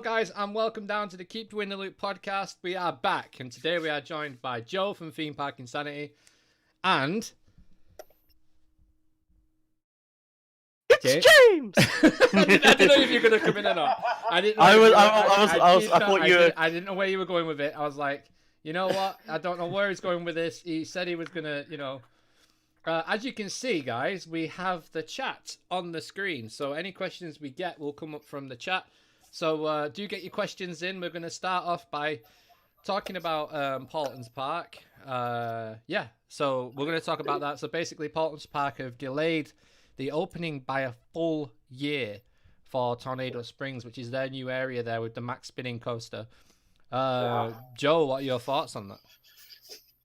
Guys, and welcome down to the Keep You in the Loop podcast. We are back, and today we are joined by Joe from Theme Park Insanity and James. I didn't know if you were going to come in or not. I didn't know. I didn't know where you were going with it. I was like, you know what? I don't know where he's going with this. He said he was gonna, as you can see, guys, we have the chat on the screen. So any questions we get will come up from the chat. So do get your questions in. We're going to start off by talking about Paulton's Park. So we're going to talk about that. So basically, Paulton's Park have delayed the opening by a full year for Tornado Springs, which is their new area there with the max spinning coaster. Joe, what are your thoughts on that?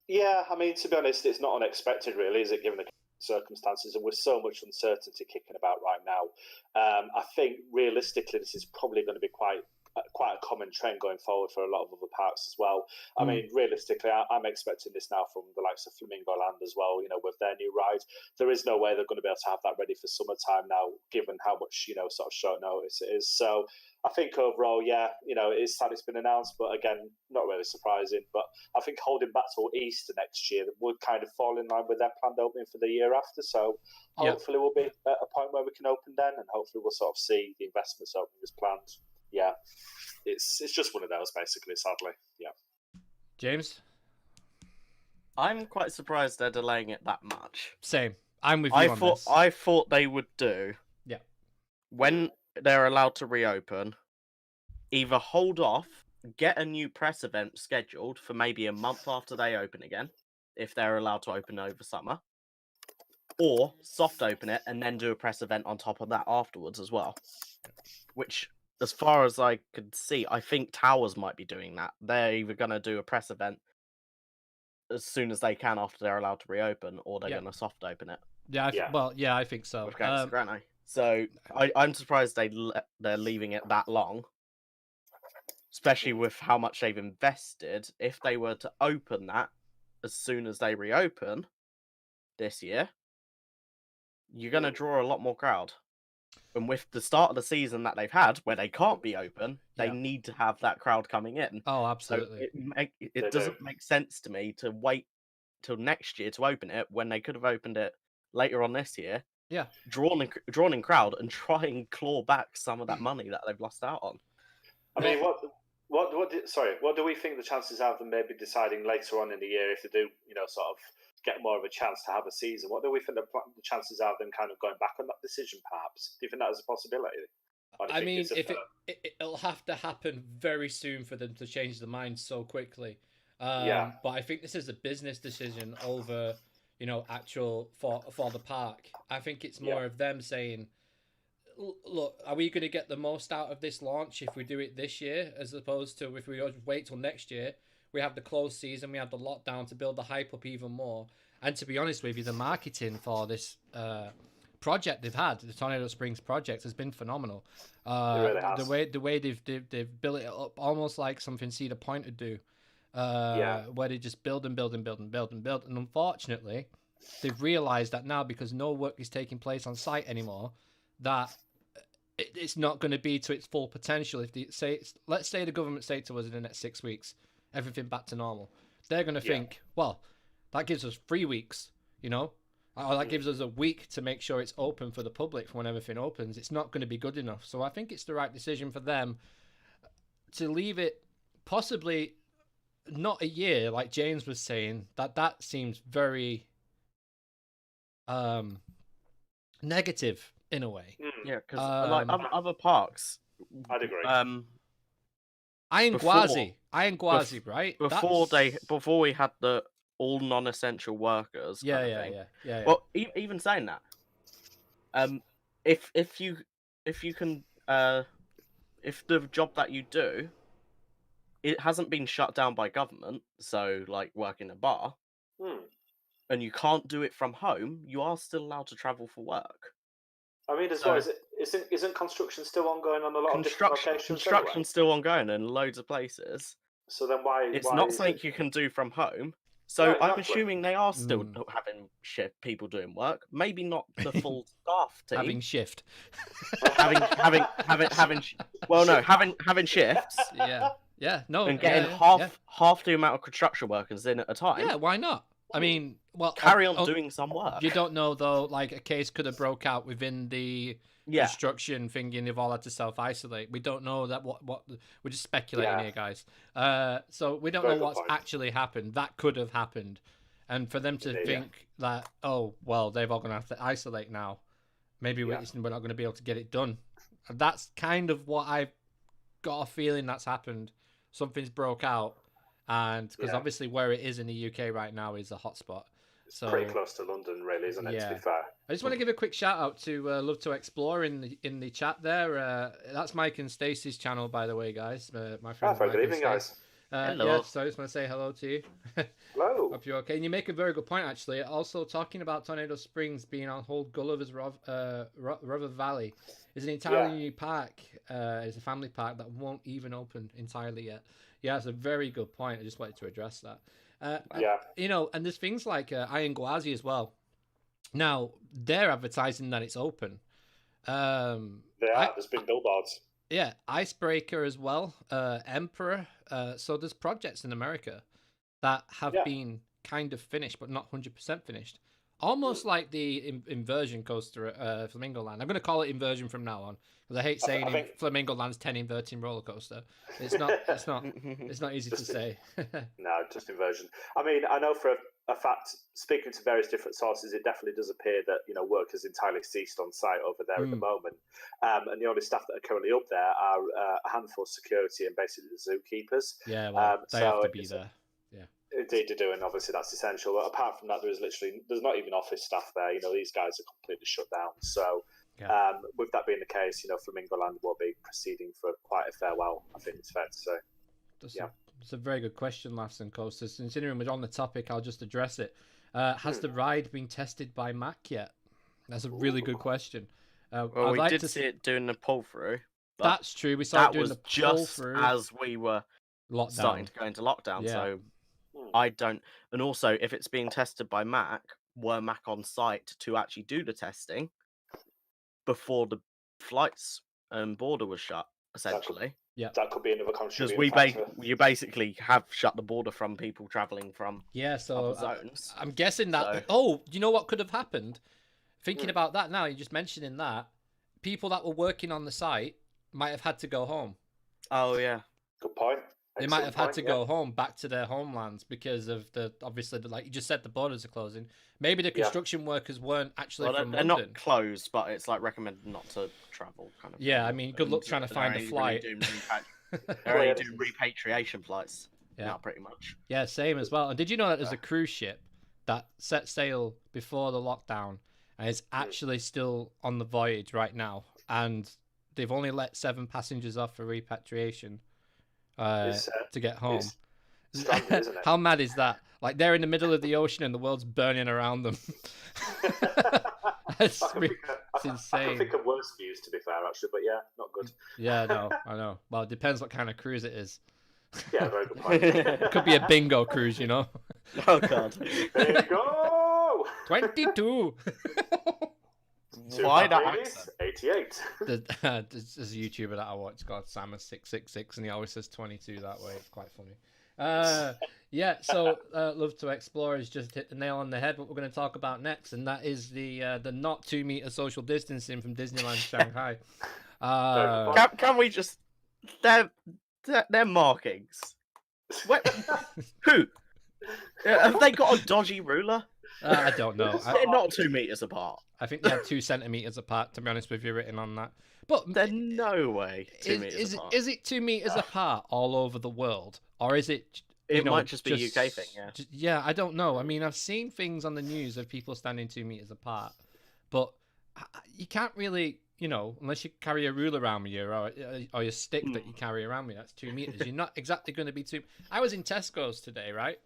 Yeah, I mean, to be honest, it's not unexpected, really, is it, given the circumstances, and with so much uncertainty kicking about right now. I think realistically, this is probably going to be quite a common trend going forward for a lot of other parks as well. I mean, realistically, I'm expecting this now from the likes of Flamingo Land as well. With their new ride, there is no way they're going to be able to have that ready for summertime now, given how much sort of short notice it is. So I think overall, it's sad it's been announced, but again, not really surprising. But I think holding back till Easter next year would kind of fall in line with their planned opening for the year after. So hopefully we'll be at a point where we can open then, and hopefully we'll sort of see the investments opening as planned. Yeah, it's just one of those, basically, sadly. Yeah. James? I'm quite surprised they're delaying it that much. Same. I'm with you on this. I thought they would do. Yeah. When they're allowed to reopen, either hold off, get a new press event scheduled for maybe a month after they open again, if they're allowed to open over summer, or soft open it and then do a press event on top of that afterwards as well. Which, as far as I could see, I think Towers might be doing that. They're either going to do a press event as soon as they can after they're allowed to reopen, or they're going to soft open it. I think so. So I'm surprised they're leaving it that long, especially with how much they've invested. If they were to open that as soon as they reopen this year, you're going to draw a lot more crowd. And with the start of the season that they've had, where they can't be open, they need to have that crowd coming in. Oh, absolutely. So it doesn't make sense to me to wait till next year to open it when they could have opened it later on this year. Yeah, drawn in crowd and try and claw back some of that money that they've lost out on. I mean, what do we think the chances are of them maybe deciding later on in the year if they do, sort of get more of a chance to have a season? What do we think the chances are of them kind of going back on that decision, perhaps? Do you think that is a possibility? I mean, it'll have to happen very soon for them to change their mind so quickly. But I think this is a business decision over, actual for the park. I think it's more of them saying, look, are we going to get the most out of this launch if we do it this year, as opposed to if we wait till next year? We have the closed season, we have the lockdown to build the hype up even more. And to be honest with you, the marketing for this project they've had, the Tornado Springs project, has been phenomenal. It really has. The way they've built it up, almost like something Cedar Point would do, where they just build and build and build and build and build. And unfortunately, they've realised that now, because no work is taking place on site anymore, that it's not going to be to its full potential. If they say, let's say the government say to us in the next 6 weeks, everything back to normal, they're going to think, well, that gives us 3 weeks, or that gives us a week to make sure it's open for the public for when everything opens. It's not going to be good enough. So I think it's the right decision for them to leave it possibly not a year, like James was saying. That seems very negative in a way. Yeah, because like other parks, I'd agree. Iron Gwazi, right? Before we had the all non-essential workers. Yeah. Well, even saying that, if the job that you do, it hasn't been shut down by government, so like working a bar, and you can't do it from home, you are still allowed to travel for work. I mean, as well, isn't construction still ongoing on a lot of different locations? Construction's still ongoing in loads of places. So then why? It's not something you can do from home. So No, I'm exactly. assuming they are still having shift people doing work. Maybe not the full staff team. Having shift. having having shifts. Yeah. No. And getting yeah. half the amount of construction workers in at a time. Yeah. Why not? I mean, well, carry on doing some work. You don't know though. Like a case could have broke out within the construction thing, and they've all had to self-isolate. We don't know that. What we're just speculating here, guys. So we don't know what's actually happened. That could have happened, and for them to think that, oh well, they've all gonna have to isolate now. Maybe we're not going to be able to get it done. That's kind of what I've got a feeling that's happened. Something's broke out, and because obviously where it is in the UK right now is a hotspot. It's pretty close to London, really, isn't it? To be fair, I just want to give a quick shout out to Love to Explore in the chat there. That's Mike and Stacey's channel, by the way, guys. My friend. Very good evening, guys. Hello. Yeah, so I just want to say hello to you. Hello. Hope you're okay. And you make a very good point, actually. Also, talking about Tornado Springs being on hold, Gulliver's River Valley is an entirely new park. It's a family park that won't even open entirely yet. Yeah, it's a very good point. I just wanted to address that. You know, and there's things like Iron Gwazi as well. Now, they're advertising that it's open. There's been billboards. Yeah, Icebreaker as well, Emperor. So there's projects in America that have been kind of finished, but not 100% finished. Almost like the Inversion coaster at Flamingo Land. I'm going to call it Inversion from now on because I hate saying Flamingo Land's 10 inverting roller coaster. It's not. It's not easy to say. No, just Inversion. I mean, I know for a fact, speaking to various different sources, it definitely does appear that work has entirely ceased on site over there at the moment, and the only staff that are currently up there are a handful of security and basically the zookeepers. Yeah, well, they have to be there. Indeed, they do, and obviously that's essential. But apart from that, there's not even office staff there. These guys are completely shut down. So, with that being the case, Flamingo Land will be proceeding for quite a farewell. I think it's fair to say. It's a very good question, Laughs and Coasters. Considering we're on the topic, I'll just address it. Has the ride been tested by Mac yet? That's a really good question. Well, we did see it doing the pull through. That's true. We saw it doing the pull through as we were starting to go into lockdown. Yeah. So I don't. And also, if it's being tested by Mac, were Mac on site to actually do the testing before the flights and border was shut? Essentially, that could be another contribution. Because you basically have shut the border from people traveling from so other zones. I'm guessing that. Oh, do you know what could have happened? Thinking about that now, you're just mentioning that people that were working on the site might have had to go home. Oh yeah, good point. They might have had to go home, back to their homelands because of obviously, like you just said, the borders are closing. Maybe the construction workers weren't actually from they're London. not closed, but it's like recommended not to travel. Kind of. Yeah, I mean, good luck trying to find a flight. They're only doing repatriation flights now, pretty much. Yeah, same as well. And did you know that there's a cruise ship that set sail before the lockdown and is actually still on the voyage right now, and they've only let 7 passengers off for repatriation. To get home. Standard, isn't it? How mad is that? Like they're in the middle of the ocean and the world's burning around them. It's insane. I think of worse views, to be fair, actually, but not good. Yeah, no, I know. Well, it depends what kind of cruise it is. Yeah, very good point. It could be a bingo cruise, Oh God. Bingo! 22. Why not? 88. There's a YouTuber that I watch called Samus666, and he always says 22 that way. It's quite funny. So Love to Explore has just hit the nail on the head. What we're going to talk about next, and that is the not 2 meter social distancing from Disneyland Shanghai. Can we just their markings? Who? Have they got a dodgy ruler? I don't know. They're not 2 meters apart. I think they have 2 centimeters apart, to be honest with you, written on that. But there's no way 2 meters apart. Is it 2 meters apart all over the world, or is it? It might just be a UK thing. Yeah, I don't know. I mean, I've seen things on the news of people standing 2 meters apart, but you can't really, unless you carry a ruler around with you or your stick that you carry around with, that's 2 meters. You're not exactly going to be 2. I was in Tesco's today, right?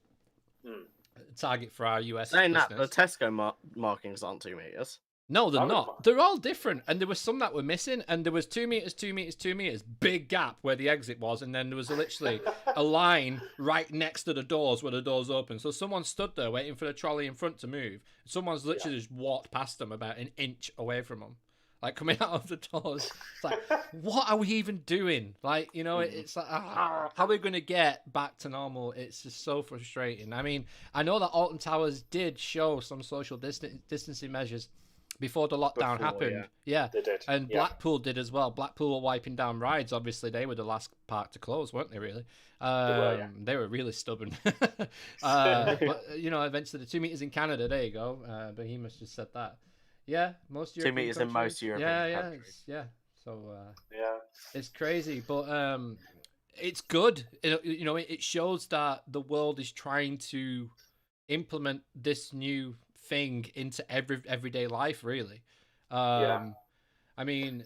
Target for our US saying business. that the Tesco markings aren't 2 meters. No, they're not. They're all different, and there was some that were missing, and there was 2 meters, 2 meters, 2 meters, big gap where the exit was, and then there was literally a line right next to the doors where the doors open. So someone stood there waiting for the trolley in front to move. Someone's literally just walked past them about an inch away from them, like coming out of the doors. It's like, what are we even doing? Like, you know, it's like, how are we going to get back to normal? It's just so frustrating. I mean, I know that Alton Towers did show some social distancing measures before the lockdown happened. Yeah. They did. And Blackpool did as well. Blackpool were wiping down rides. Obviously, they were the last park to close, weren't they, really? They were really stubborn. But, you know, eventually the 2 meters in Canada, there you go. Behemoth just said that. Yeah, most European 2 meters countries. in most European countries. So, Yeah. it's crazy. But it's good. You know, it shows that the world is trying to implement this new thing into everyday life, really. I mean,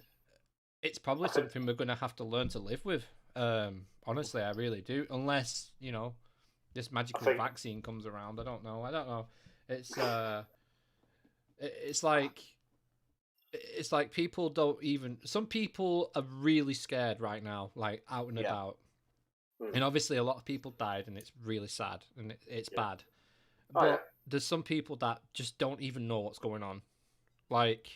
it's probably something we're going to have to learn to live with. Honestly, I really do. Unless, you know, this magical vaccine comes around. I don't know. It's like people don't even. Some people are really scared right now, like out and about. And obviously, a lot of people died, and it's really sad, and it's bad. But there's some people that just don't even know what's going on. Like,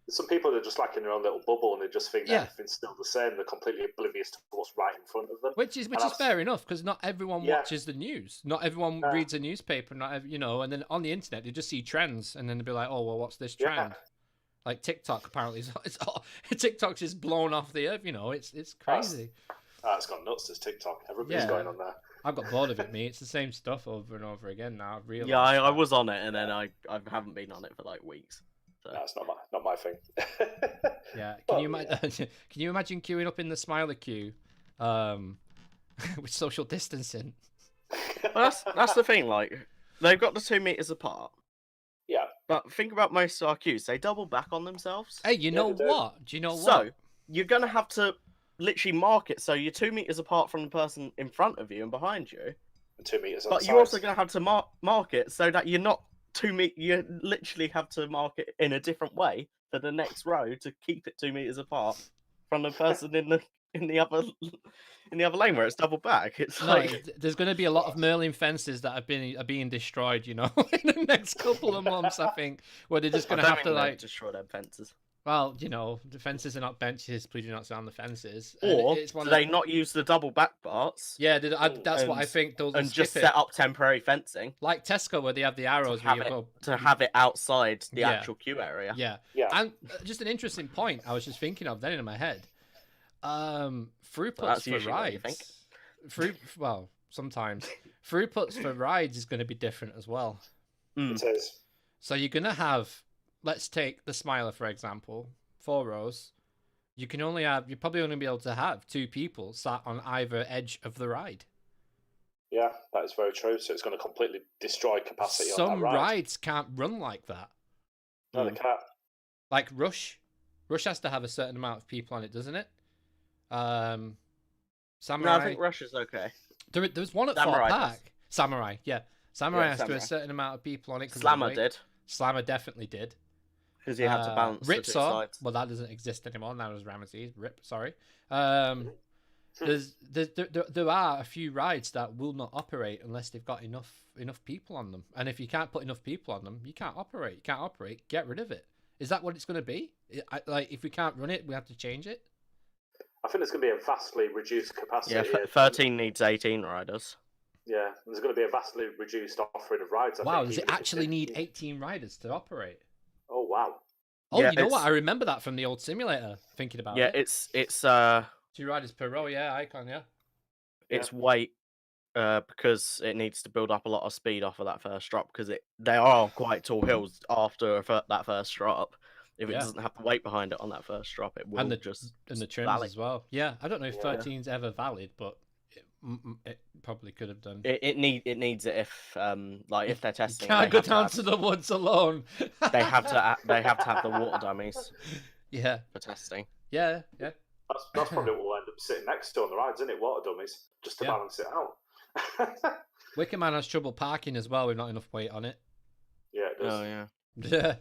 some people are just like in their own little bubble, and they just think everything's still the same. They're completely oblivious to what's right in front of them. Which is fair enough, because not everyone watches the news. Not everyone reads a newspaper. You know, and then on the internet they just see trends, and then they'll be like, "Oh, well, what's this trend?" Like TikTok, apparently, TikTok's just blown off the earth. You know, it's crazy. It's gone nuts. This TikTok. Everybody's going on there. I've got bored of it, mate. It's the same stuff over and over again now. I've realized. Yeah, I was on it, and then I haven't been on it for like weeks. So. That's not my thing. Yeah, can you imagine queuing up in the Smiler queue, with social distancing? Well, that's the thing. Like, they've got the 2 meters apart. Yeah. But think about most of our queues. They double back on themselves. Hey, you know what? Do you know what? So you're gonna have to literally mark it so you're 2 meters apart from the person in front of you and behind you. And 2 meters on but the you're also sides. going to have to mark it so that you're not 2 meters. You literally have to mark it in a different way for the next row to keep it 2 meters apart from the person in the other lane where it's double back. It's there's going to be a lot of Merlin fences that are being destroyed. You know, in the next couple of months, I think, where they're just going to have to destroy their fences. Well, you know, the fences are not benches. Please do not sit on the fences. Or do they not use the double back parts? Yeah, that's what I think. And just set up temporary fencing, like Tesco, where they have the arrows to have it outside the actual queue area. Yeah. And just an interesting point I was just thinking of then in my head. Throughputs for rides. Sometimes throughputs for rides is going to be different as well. It is. So you're going to have. Let's take the Smiler, for example. 4 rows. You're probably only be able to have 2 people sat on either edge of the ride. Yeah, that is very true. So it's going to completely destroy capacity on that ride. Some rides can't run like that. No, they can't. Like Rush. Rush has to have a certain amount of people on it, doesn't it? Samurai. No, I think Rush is okay. There was one at Fort Park. Samurai, yeah. Samurai has to have a certain amount of people on it. Slammer did. Slammer definitely did. Because you have to balance the 2 sides. Well, that doesn't exist anymore. Now there's Ramesses. Rip, sorry. There are a few rides that will not operate unless they've got enough people on them. And if you can't put enough people on them, you can't operate. You can't operate. Get rid of it. Is that what it's going to be? If we can't run it, we have to change it? I think there's going to be a vastly reduced capacity. Yeah, 13 needs 18 riders. Yeah, there's going to be a vastly reduced offering of rides. Does it actually need 18 riders to operate? Oh, wow. Oh, yeah, you know what? I remember that from the old simulator, thinking about it. Yeah, it's 2 riders per row, Icon, yeah. It's weight, because it needs to build up a lot of speed off of that first drop, because they are quite tall hills after that first drop. If it doesn't have the weight behind it on that first drop, it will and the trims as well. Yeah, I don't know if 13's ever valid, but it probably could have done. It needs it if if they're testing. You can't go down to the woods alone. They have to have the water dummies. Yeah, for testing. Yeah. That's probably what we'll end up sitting next to on the rides, isn't it? Water dummies, just to balance it out. Wicker Man has trouble parking as well with not enough weight on it. Yeah, it does. Oh yeah. Yeah.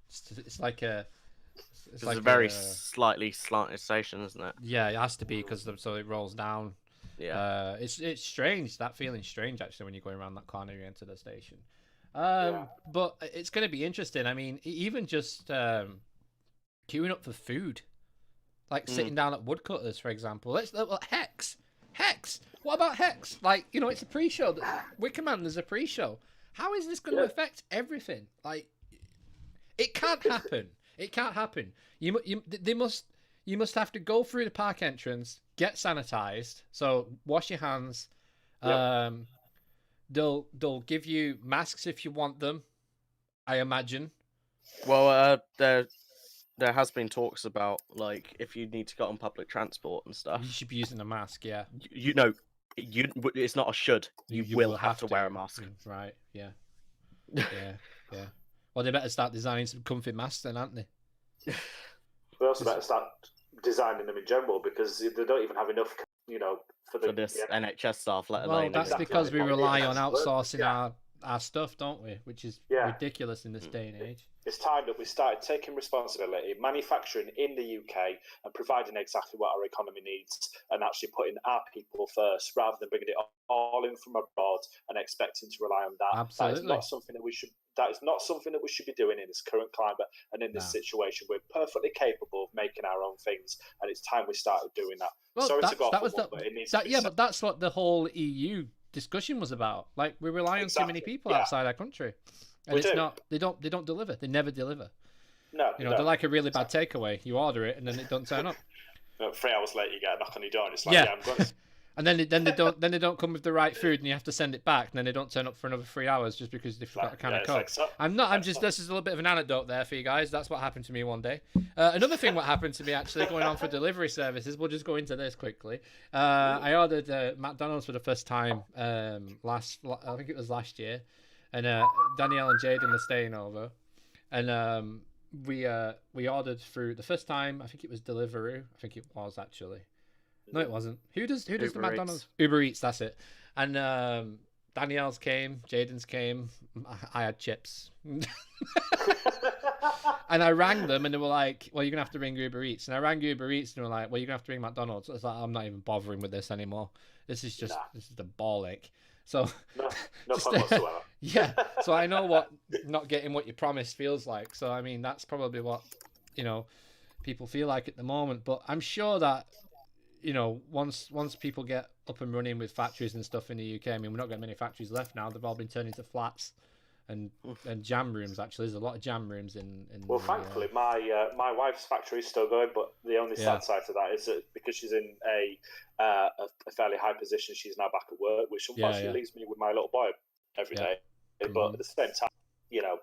It's like a. It's like a very slightly slanted station, isn't it? Yeah, it has to be because so it rolls down. Yeah. It's strange. That feeling's strange actually when you're going around that corner you enter the station. But it's going to be interesting. I mean, even just queuing up for food, like sitting down at Woodcutters, for example. Hex. What about Hex? Like, you know, it's a pre-show. Wickerman, there's a pre-show. How is this going to affect everything? Like, it can't happen. It can't happen. You must have to go through the park entrance, get sanitized. So wash your hands. Yep. They'll give you masks if you want them, I imagine. Well, there has been talks about, like, if you need to get on public transport and stuff, you should be using a mask. Yeah. You know, it's not a should. You will have to wear a mask. Right. Yeah. Yeah. Well, they better start designing some comfy masks then, aren't they? They also better start designing them in general because they don't even have enough, you know, for this NHS staff. Well, that's because we rely on outsourcing our stuff, don't we? Which is ridiculous in this day and age. It's time that we started taking responsibility, manufacturing in the UK and providing exactly what our economy needs and actually putting our people first rather than bringing it all in from abroad and expecting to rely on that. Absolutely. That is not something that we should be doing in this current climate and in this situation. We're perfectly capable of making our own things, and it's time we started doing that. Well, but that's what the whole EU discussion was about. Like, we rely on too many people outside our country. And they don't deliver. They never deliver. No. You know, they're like a really bad takeaway. You order it and then it don't turn up. 3 hours later you get a knock on your door and it's like, I'm going. And then they don't come with the right food and you have to send it back and then they don't turn up for another 3 hours just because they forgot a can of Coke. This is a little bit of an anecdote there for you guys. That's what happened to me one day. Another thing what happened to me actually going on for delivery services, we'll just go into this quickly. I ordered McDonald's for the first time I think it was last year. And Danielle and Jaden were staying over, and we ordered through the first time. I think it was Deliveroo. I think it was actually. No, it wasn't. Who does the McDonald's? Eats. Uber Eats. That's it. And Danielle's came, Jaden's came. I had chips, and I rang them, and they were like, "Well, you're gonna have to ring Uber Eats." And I rang Uber Eats, and they were like, "Well, you're gonna have to ring McDonald's." I was like, "I'm not even bothering with this anymore. This is the ball ache." So no fun whatsoever. Yeah, so I know what not getting what you promised feels like. So I mean, that's probably what, you know, people feel like at the moment. But I'm sure that, you know, once people get up and running with factories and stuff in the UK, I mean, we're not getting many factories left now. They've all been turned into flats and jam rooms. Actually, there's a lot of jam rooms in well, thankfully, my wife's factory is still going, but the only sad side to that is that because she's in a fairly high position, she's now back at work, which unfortunately leaves me with my little boy every day. But at the same time, you know,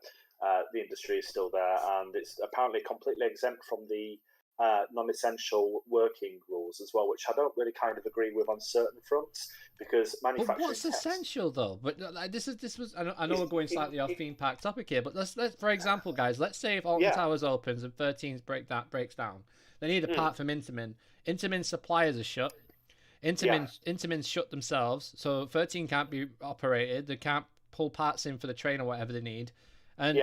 the industry is still there, and it's apparently completely exempt from the non-essential working rules as well, which I don't really kind of agree with on certain fronts because manufacturing. But what's essential though? But this was. I know we're going slightly off theme park topic here, but let's for example, guys, let's say if Alton Towers opens and 13's breaks down, they need a part from Intamin. Intamin suppliers are shut. Intamin's shut themselves, so 13 can't be operated. They can't pull parts in for the train or whatever they need, and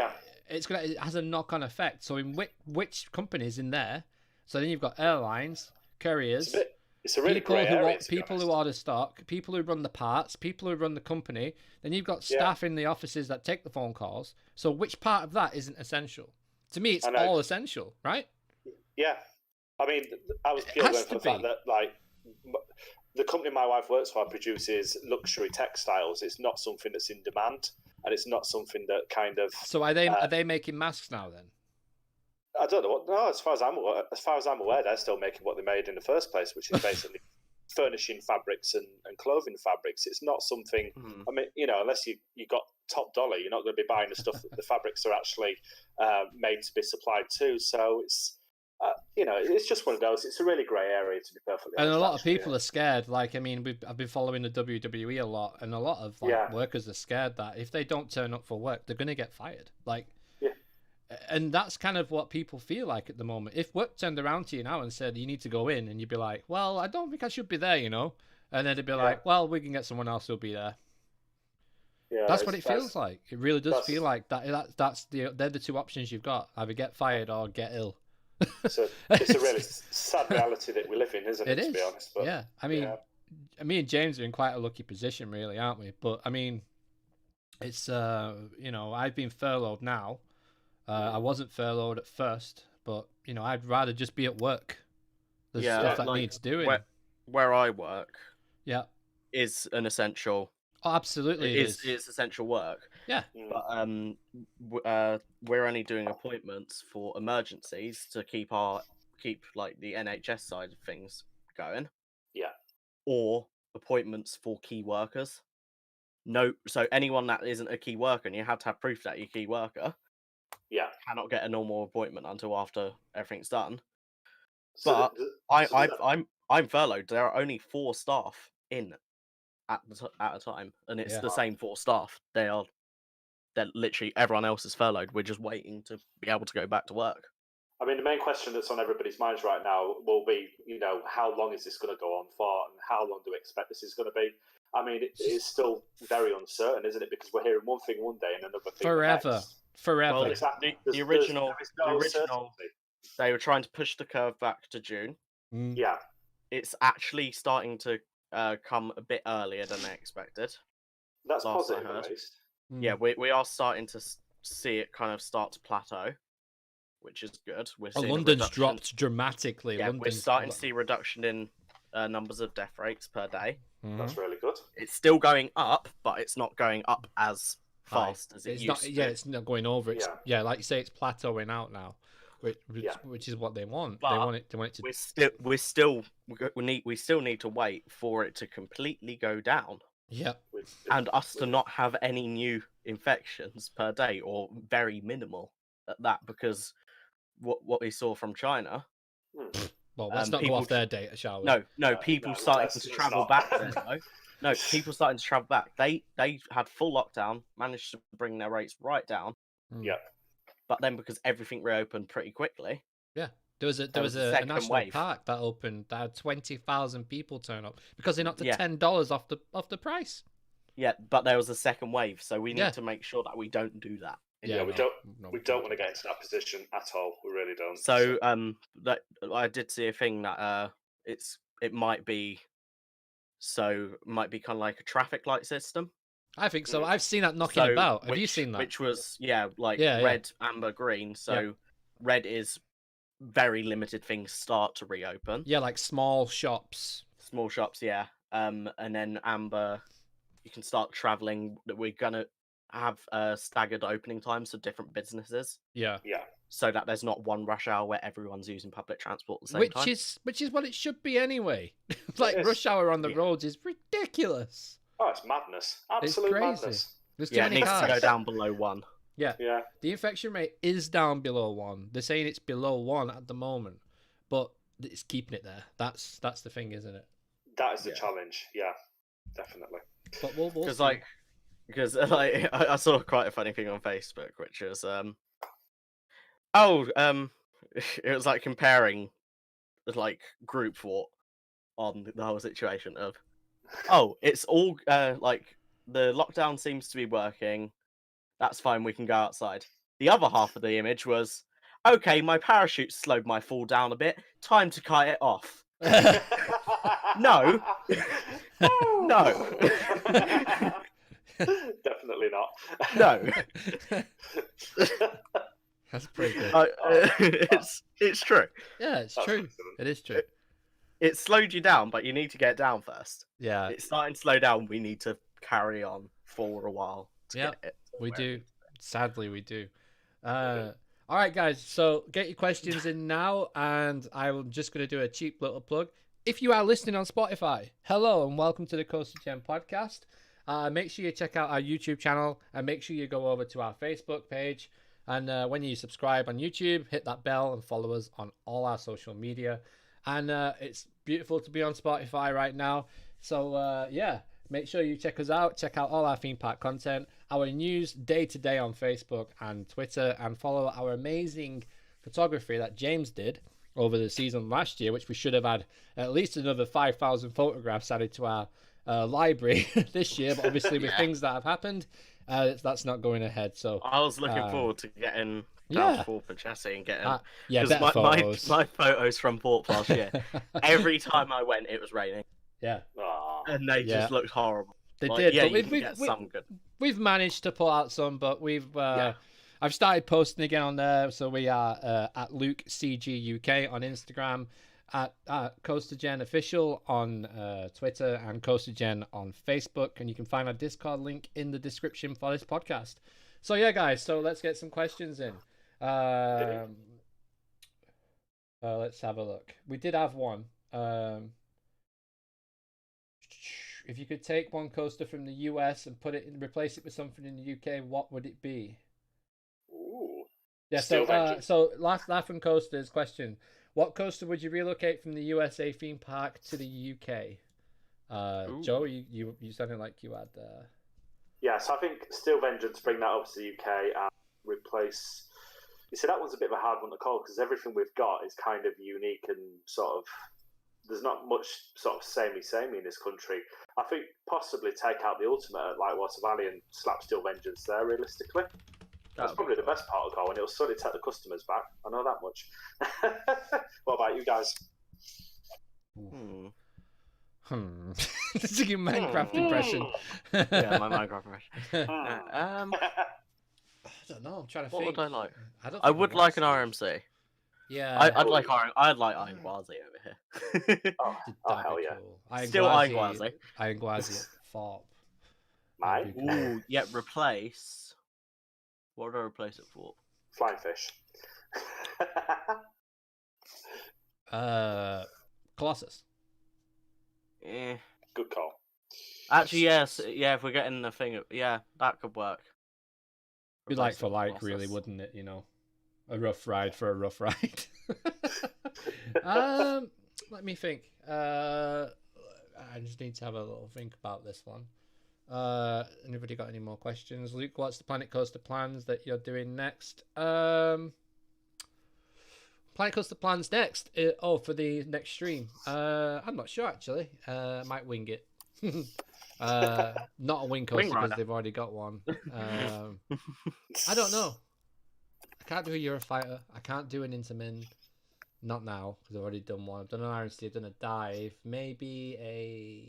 it has a knock-on effect. So in which companies in there? So then you've got airlines, couriers, it's a really great area, people who order stock, people who run the parts, people who run the company. Then you've got staff in the offices that take the phone calls. So which part of that isn't essential? To me, it's all essential, right? Yeah. I mean, I was purely going for the fact that, like, the company my wife works for produces luxury textiles. It's not something that's in demand, and it's not something that kind of... So are they making masks now, then? I don't know. No, as far as I'm aware, they're still making what they made in the first place, which is basically furnishing fabrics and clothing fabrics. It's not something. I mean, you know, unless you got top dollar, you're not going to be buying the stuff that the fabrics are actually made to be supplied to. So it's you know, it's just one of those. It's a really grey area, to be perfectly honest. And a lot of people are scared. Like, I mean, I've been following the WWE a lot, and a lot of workers are scared that if they don't turn up for work, they're going to get fired. Like. And that's kind of what people feel like at the moment. If work turned around to you now and said you need to go in, and you'd be like, well, I don't think I should be there, you know? And then they'd be like, well, we can get someone else who'll be there. Yeah, That's what it feels like. It really does feel like that. They're the two options you've got: either get fired or get ill. So it's a really sad reality that we live in, isn't it? It to is. be honest, but Yeah, I mean, me and James are in quite a lucky position, really, aren't we? But I mean, it's I've been furloughed now. I wasn't furloughed at first, but I'd rather just be at work. There's stuff that needs doing. Where I work, yeah, is an essential. Oh, absolutely, it is. It's essential work. Yeah, but we're only doing appointments for emergencies to keep like the NHS side of things going. Yeah. Or appointments for key workers. No, so anyone that isn't a key worker, and you have to have proof that you're a key worker. Yeah. Cannot get a normal appointment until after everything's done. So but I'm furloughed. There are only 4 staff in at a time, and it's the same 4 staff. They're literally everyone else is furloughed. We're just waiting to be able to go back to work. I mean, the main question that's on everybody's minds right now will be, how long is this going to go on for, and how long do we expect this is going to be? I mean, it is still very uncertain, isn't it? Because we're hearing one thing one day and another thing forever. Well, exactly. The original, they were trying to push the curve back to June. Yeah. It's actually starting to come a bit earlier than I expected. That's positive, at least. Yeah, we are starting to see it kind of start to plateau, which is good. London's dropped dramatically. Yeah, we're starting to see reduction in numbers of death rates per day. That's really good. It's still going up, but it's not going up as fast as it used to. Yeah, it's not going over. It's like you say, it's plateauing out now, which is what they want. But they want it to. We still need to wait for it to completely go down. Yeah, and us to not have any new infections per day, or very minimal at that, because what we saw from China. Well, let's not go off their data, shall we? No, people starting to travel back there, though. No, people starting to travel back. They had full lockdown, managed to bring their rates right down. Yeah. But then, because everything reopened pretty quickly. Yeah. There was a national park that opened that had 20,000 people turn up because they knocked the $10 off the price. Yeah, but there was a second wave, so we need to make sure that we don't do that. Yeah, we don't want to get into that position at all. We really don't. So that I did see a thing that it might be kind of like a traffic light system. I think so. I've seen that knocking about. Have you seen that? Which was red, amber, green. So red is very limited things start to reopen. Yeah, like small shops. Small shops, yeah. And then amber, you can start traveling. We're gonna have staggered opening times for different businesses. Yeah. Yeah. So that there's not one rush hour where everyone's using public transport at the same time. Which is what it should be anyway. Like rush hour on the roads is ridiculous. Oh, it's madness. Absolute madness. There's too many cars. Needs to go down below 1. Yeah. The infection rate is down below 1. They're saying it's below 1 at the moment, but it's keeping it there. That's the thing, isn't it? That is the challenge. Yeah, definitely. But we'll because I saw quite a funny thing on Facebook, which was it was like comparing like group thought on the whole situation of it's all like the lockdown seems to be working. That's fine, we can go outside. The other half of the image was, okay, my parachute slowed my fall down a bit. Time to cut it off. No. No. Definitely not. No. That's pretty good. It's true. Yeah, it's true. It is true. It slowed you down, but you need to get down first. Yeah. It's starting to slow down. We need to carry on for a while. Yeah, we do. Sadly, we do. All right, guys. So get your questions in now, and I'm just going to do a cheap little plug. If you are listening on Spotify, hello and welcome to the CoasterGen podcast. Make sure you check out our YouTube channel, and make sure you go over to our Facebook page. And when you subscribe on YouTube, hit that bell and follow us on all our social media. And it's beautiful to be on Spotify right now. So make sure you check us out. Check out all our theme park content, our news day to day on Facebook and Twitter, and follow our amazing photography that James did over the season last year, which we should have had at least another 5,000 photographs added to our library this year, but obviously with Yeah. things that have happened, that's not going ahead. So I was looking forward to getting down to Thorpe and Chassis and getting yeah, because better my photos. my photos from Thorpe last year. Every time I went, it was raining, Yeah, and they just looked horrible. they Like, did. Yeah, But you can get some good. we've managed to pull out some, but I've started posting again on there. So we are at Luke CG UK on Instagram, at CoasterGen Official on Twitter, and CoasterGen on Facebook. And you can find our Discord link in the description for this podcast. So yeah, guys. So let's get some questions in. Let's have a look. We did have one. If you could take one coaster from the US and replace it with something in the UK, what would it be? Ooh. Yeah. So last from Coasters question: what coaster would you relocate from the USA theme park to the UK? Joe, you sounded like you had. Yeah, so I think Steel Vengeance, bring that up to the UK and replace. You see, that one's a bit of a hard one to call because everything we've got is kind of unique and sort of. There's not much sort of samey in this country. I think possibly take out the Ultimate at Lightwater Valley and slap Steel Vengeance there. Realistically, that's probably the best part of going. It'll certainly take the customers back. I know that much. What about you guys? This is your Minecraft impression. Yeah, my Minecraft impression. I don't know. I'm trying to think. What would I like? I would like an RMC. Yeah, I'd like Iron Gwazi over here. Oh hell yeah! Cool. Still Iron Gwazi. Iron Gwazi at Thorpe. Mine? Ooh, yeah. Replace. What would I replace it for? Flying fish. Colossus. Eh. Good call. Actually, yes. Yeah, if we're getting the thing, yeah, that could work. Be like for like, really, wouldn't it? You know, a rough ride for a rough ride. Let me think. I just need to have a little think about this one. Anybody got any more questions? Luke, what's the Planet Coaster plans that you're doing next? Planet Coaster plans next? For the next stream. I'm not sure actually. Might wing it. Not a wing coaster because they've already got one. I don't know. I can't do a Eurofighter. I can't do an Intermin. Not now because I've already done one. I've done an RNC. I've done a dive. Maybe a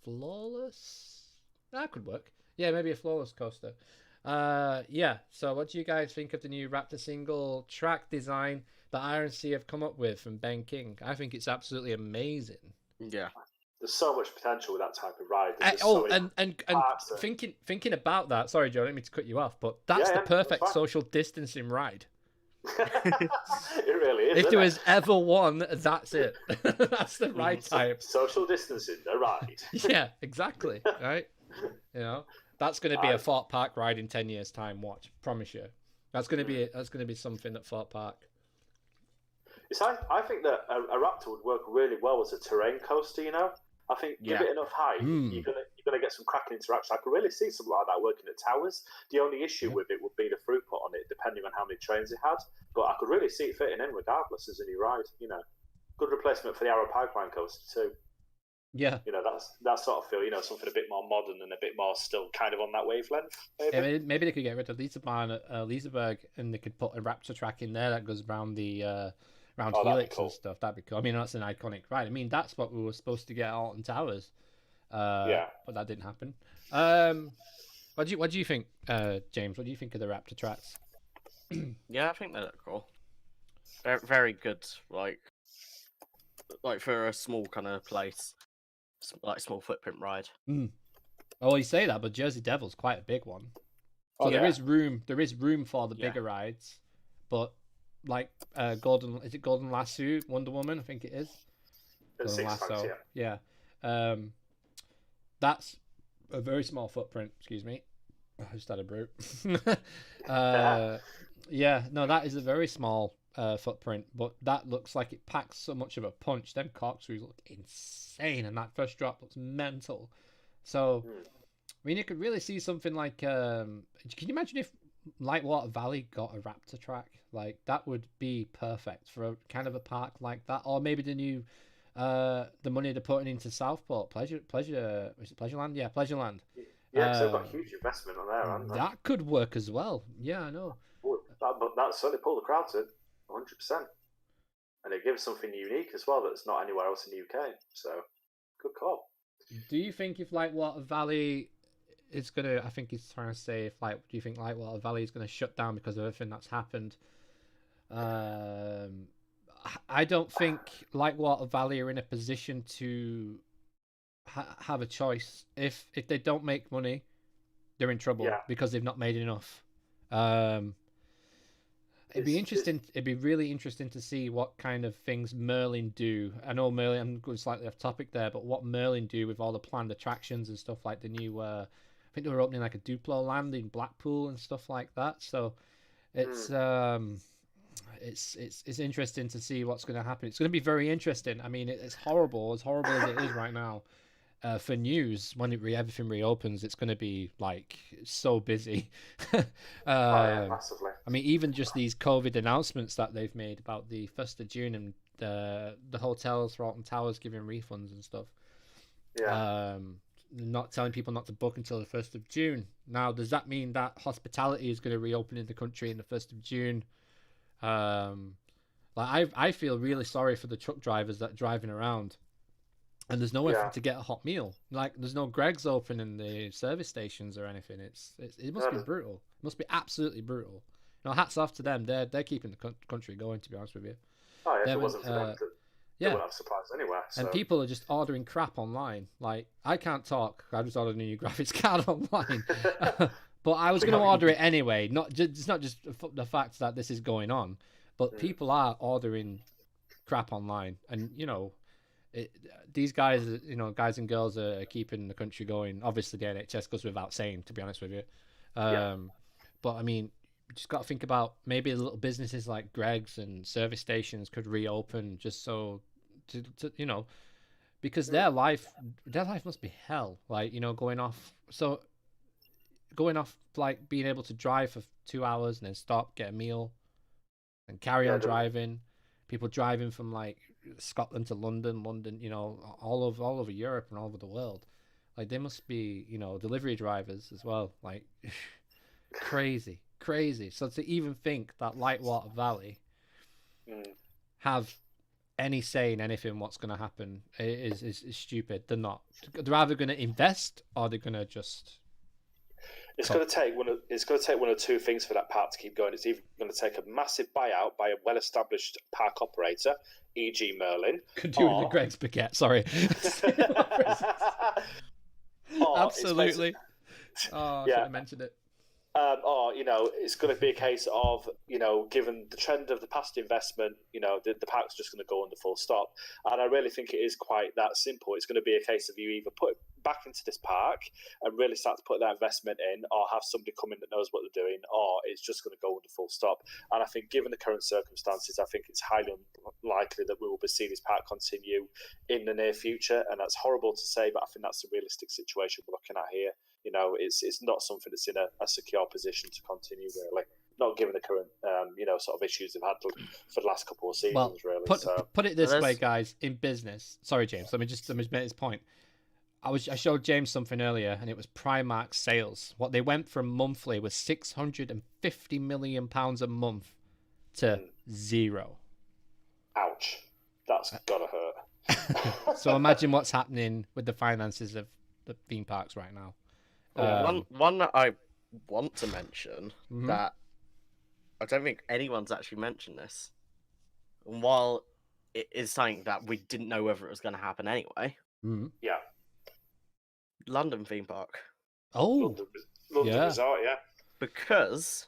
flawless. That could work. Yeah, maybe a flawless coaster. Yeah. So, what do you guys think of the new Raptor single track design that RNC have come up with from Ben King? I think it's absolutely amazing. Yeah. There's so much potential with that type of ride. And thinking about that. Sorry, Joe, I didn't mean to cut you off, but that's the perfect social distancing ride. It really is. If there was ever one, that's it. That's the ride type. Social distancing, the ride. Yeah, exactly. Right. You know, that's going to be a Fort Park ride in 10 years' time. Watch, promise you. That's going to be something at Fort Park. I think that a Raptor would work really well as a terrain coaster. You know, I think give it enough height, you're gonna get some cracking interaction. I could really see something like that working at towers. The only issue with it would be the throughput on it, depending on how many trains it had. But I could really see it fitting in regardless as a new ride. You know, good replacement for the Arrow Pipeline coaster too. Yeah, you know, that sort of feel. You know, something a bit more modern and a bit more still kind of on that wavelength. Maybe they could get rid of Liseberg at Liseberg and they could put a Raptor track in there that goes around the. Around Helix and stuff. That'd be cool. I mean, that's an iconic ride. I mean, that's what we were supposed to get at Alton Towers. But that didn't happen. What do you think, James? What do you think of the Raptor tracks? Yeah, I think they look cool. Very, very good. Like for a small kind of place, like small footprint ride. Oh, you say that, but Jersey Devil's quite a big one. So there is room. There is room for the bigger rides, but. Like Golden Lasso, Wonder Woman, I think it is. Golden Lasso, yeah. That's a very small footprint. Excuse me, I just had a brew. Yeah, no, that is a very small footprint, but that looks like it packs so much of a punch. Them corkscrews look insane, and that first drop looks mental. So, I mean, you could really see something like. Can you imagine if Lightwater Valley got a Raptor track? Like, that would be perfect for a kind of a park like that. Or maybe the new the money they're putting into Southport, is it Pleasureland? Yeah, Pleasureland. Yeah, because they've got huge investment on there, haven't they? That could work as well. Yeah, I know. But that certainly pulled the crowd to 100%. And it gives something unique as well that's not anywhere else in the UK. So, good call. Do you think if Lightwater Valley is gonna, I think he's trying to say if do you think Lightwater Valley is gonna shut down because of everything that's happened? I don't think Lightwater Valley are in a position to have a choice. If they don't make money, they're in trouble because they've not made enough. It'd be interesting. It'd be really interesting to see what kind of things Merlin do. I know Merlin. I'm going slightly off topic there, but what Merlin do with all the planned attractions and stuff like the new. I think they were opening like a Duplo land in Blackpool and stuff like that. So it's interesting to see what's going to happen. It's going to be very interesting. I mean, it's horrible as it is right now. For news, when everything reopens, it's going to be like so busy. Massively. I mean, even just these COVID announcements that they've made about the 1st of June and the hotels for Alton Towers giving refunds and stuff. Yeah. Not telling people not to book until the 1st of June. Now, does that mean that hospitality is going to reopen in the country in the 1st of June? I feel really sorry for the truck drivers that are driving around. And there's nowhere to get a hot meal. Like, there's no Greggs open in the service stations or anything. It must be brutal. It must be absolutely brutal. You know, hats off to them. They're keeping the country going, to be honest with you. Oh, yeah, if it wasn't for them, they wouldn't have supplies anywhere. So. And people are just ordering crap online. Like, I can't talk. I just ordered a new graphics card online. But I was going to order it anyway. It's not just the fact that this is going on, but people are ordering crap online. And, you know, these guys, you know, guys and girls are keeping the country going. Obviously, the NHS goes without saying, to be honest with you. But I mean, you just got to think about maybe little businesses like Greggs and service stations could reopen just so to you know, because their life must be hell. Like, you know, going off like being able to drive for 2 hours and then stop, get a meal, and carry on driving. People driving from like Scotland to London, you know, all over Europe and all over the world. Like, they must be, you know, delivery drivers as well. Like, crazy. So to even think that Lightwater Valley have any say in anything what's going to happen is stupid. They're not. They're either going to invest or they're going to just. It's going to take one of two things for that park to keep going. It's either going to take a massive buyout by a well-established park operator, e.g. Merlin. Could do with the Greggs baguette, sorry. Absolutely. I should have mentioned it. Or, you know, it's going to be a case of, you know, given the trend of the past investment, you know, the park's just going to go under full stop. And I really think it is quite that simple. It's going to be a case of you either put back into this park and really start to put that investment in, or have somebody come in that knows what they're doing, or it's just going to go under full stop. And I think given the current circumstances, I think it's highly unlikely that we will be seeing this park continue in the near future. And that's horrible to say, but I think that's the realistic situation we're looking at here. You know, it's not something that's in a secure position to continue, really. Not given the current, you know, sort of issues they've had for the last couple of seasons, really. Put it this way, guys. In business, sorry, James. Let me just make this point. I showed James something earlier, and it was Primark sales. What they went from monthly was £650 million a month to zero. Ouch! That's gotta hurt. So imagine what's happening with the finances of the theme parks right now. One that I want to mention that I don't think anyone's actually mentioned this, and while it is something that we didn't know whether it was going to happen anyway. Yeah. London theme park. London Resort, yeah. Because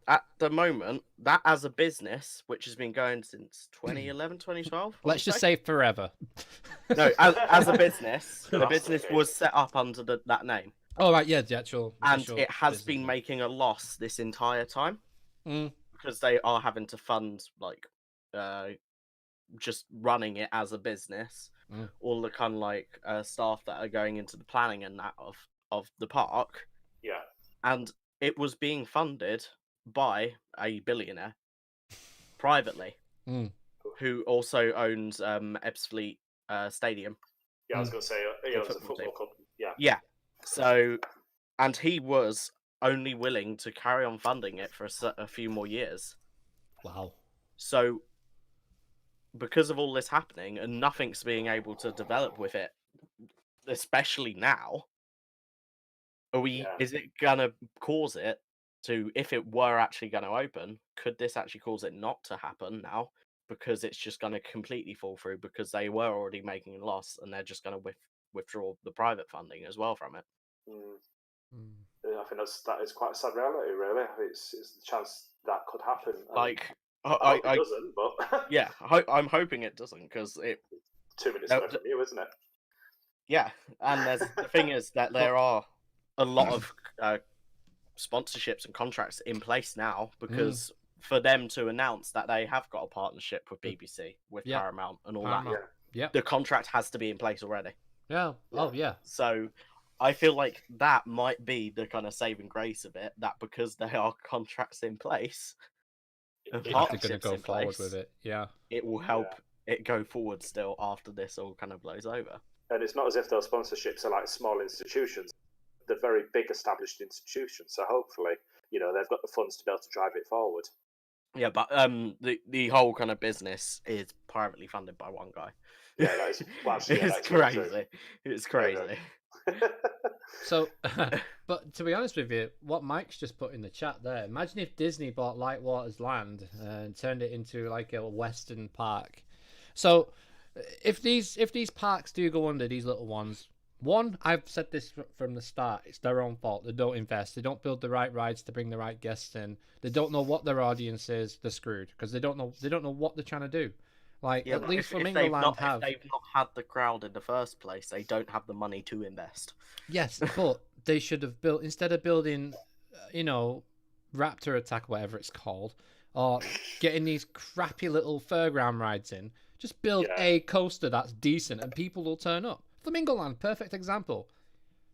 at the moment, that as a business, which has been going since 2011, 2012. Let's just say forever. No, as a business, the business was set up under that name. Oh, right, yeah, the actual and it has been making a loss this entire time because they are having to fund like just running it as a business. All the kind of like staff that are going into the planning and that of the park. Yeah. And it was being funded by a billionaire privately who also owns Ebbsfleet stadium. Yeah, I was going to say, it was a football football club. Yeah. Yeah. So, and he was only willing to carry on funding it for a few more years. Wow. So, because of all this happening and nothing's being able to develop with it, especially now, is it gonna cause it to, if it were actually going to open, could this actually cause it not to happen now? Because it's just going to completely fall through because they were already making a loss and they're just going to withdraw the private funding as well from it. Yeah, I think that is quite a sad reality, really. It's the chance that could happen. Like, I hope it doesn't, but yeah, I'm hoping it doesn't because 2 minutes away from you, isn't it? Yeah, and the thing is that there are a lot of sponsorships and contracts in place now because for them to announce that they have got a partnership with BBC, with Paramount and all that, the contract has to be in place already. Yeah. Oh, yeah. So I feel like that might be the kind of saving grace of it, that because there are contracts in place, and partnerships going to go in forward place, with it. Yeah. it will help it go forward still after this all kind of blows over. And it's not as if those sponsorships are like small institutions. They're very big established institutions. So hopefully, they've got the funds to be able to drive it forward. Yeah, but the whole kind of business is privately funded by one guy. Yeah, that is it's crazy. It's crazy. So, but to be honest with you, what Mike's just put in the chat there, imagine if Disney bought Lightwater's land and turned it into like a Western park. So, if these parks do go under, these little ones, one, I've said this from the start, it's their own fault. They don't invest. They don't build the right rides to bring the right guests in. They don't know what their audience is. They're screwed because they don't know what they're trying to do. Like, at least Flamingo Land if they've not had the crowd in the first place, they don't have the money to invest. Yes, but they should have built, instead of building, Raptor Attack, whatever it's called, or getting these crappy little fairground rides in, just build a coaster that's decent and people will turn up. Flamingo Land, perfect example.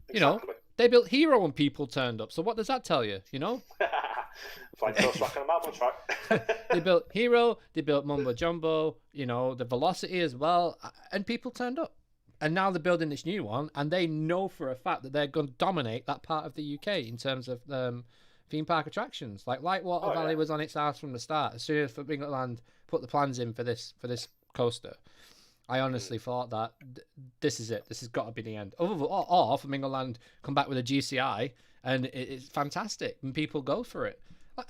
Exactly. They built Hero and people turned up. So what does that tell you? Flying Coast Track and a Marble Track. They built Hero, they built Mumbo Jumbo, the Velocity as well, and people turned up. And now they're building this new one, and they know for a fact that they're going to dominate that part of the UK in terms of theme park attractions. Like Lightwater Valley was on its ass from the start. As soon as Flamingo Land put the plans in for this coaster, I honestly thought that this is it. This has got to be the end. Or Flamingo Land come back with a GCI, and it's fantastic, and people go for it.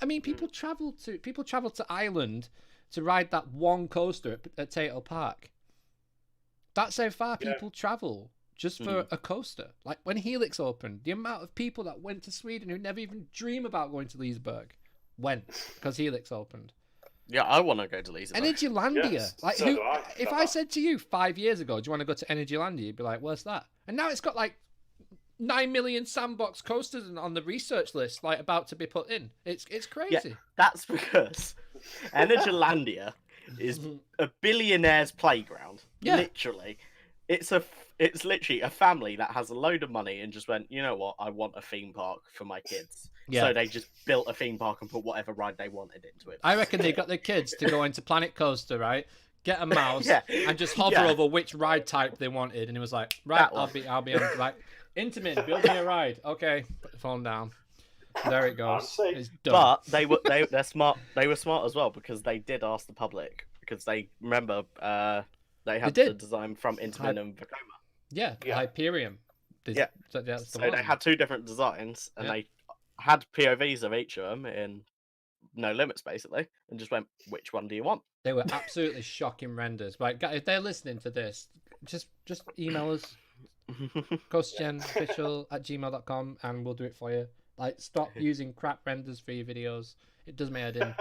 I mean, people travel to Ireland to ride that one coaster at Tato Park. That's how far people travel just for a coaster. Like when Helix opened, the amount of people that went to Sweden who never even dream about going to Leesburg went because Helix opened. Yeah, I want to go to Leesburg. Energylandia. Yes, like, so do I. If I said to you 5 years ago, do you want to go to Energylandia? You'd be like, where's that? And now it's got like 9 million sandbox coasters on the research list, like about to be put in. It's crazy. Yeah, that's because Energylandia is a billionaire's playground. Yeah. Literally. It's literally a family that has a load of money and just went, you know what, I want a theme park for my kids. Yeah. So they just built a theme park and put whatever ride they wanted into it. I reckon they got their kids to go into Planet Coaster, right? Get a mouse and just hover over which ride type they wanted, and it was like, right, I'll be on like Intamin, build me a ride. Okay, put the phone down. There it goes. It's done. But they're smart. They were smart as well because they did ask the public because they remember they had the design from Intamin and Vekoma. Yeah, Hyperion. So they had two different designs and they had POVs of each of them in No Limits basically, and just went, which one do you want? They were absolutely shocking renders. Right, if they're listening to this, just email us CoasterGenOfficial@gmail.com and we'll do it for you. Like, stop using crap renders for your videos. It does my head in.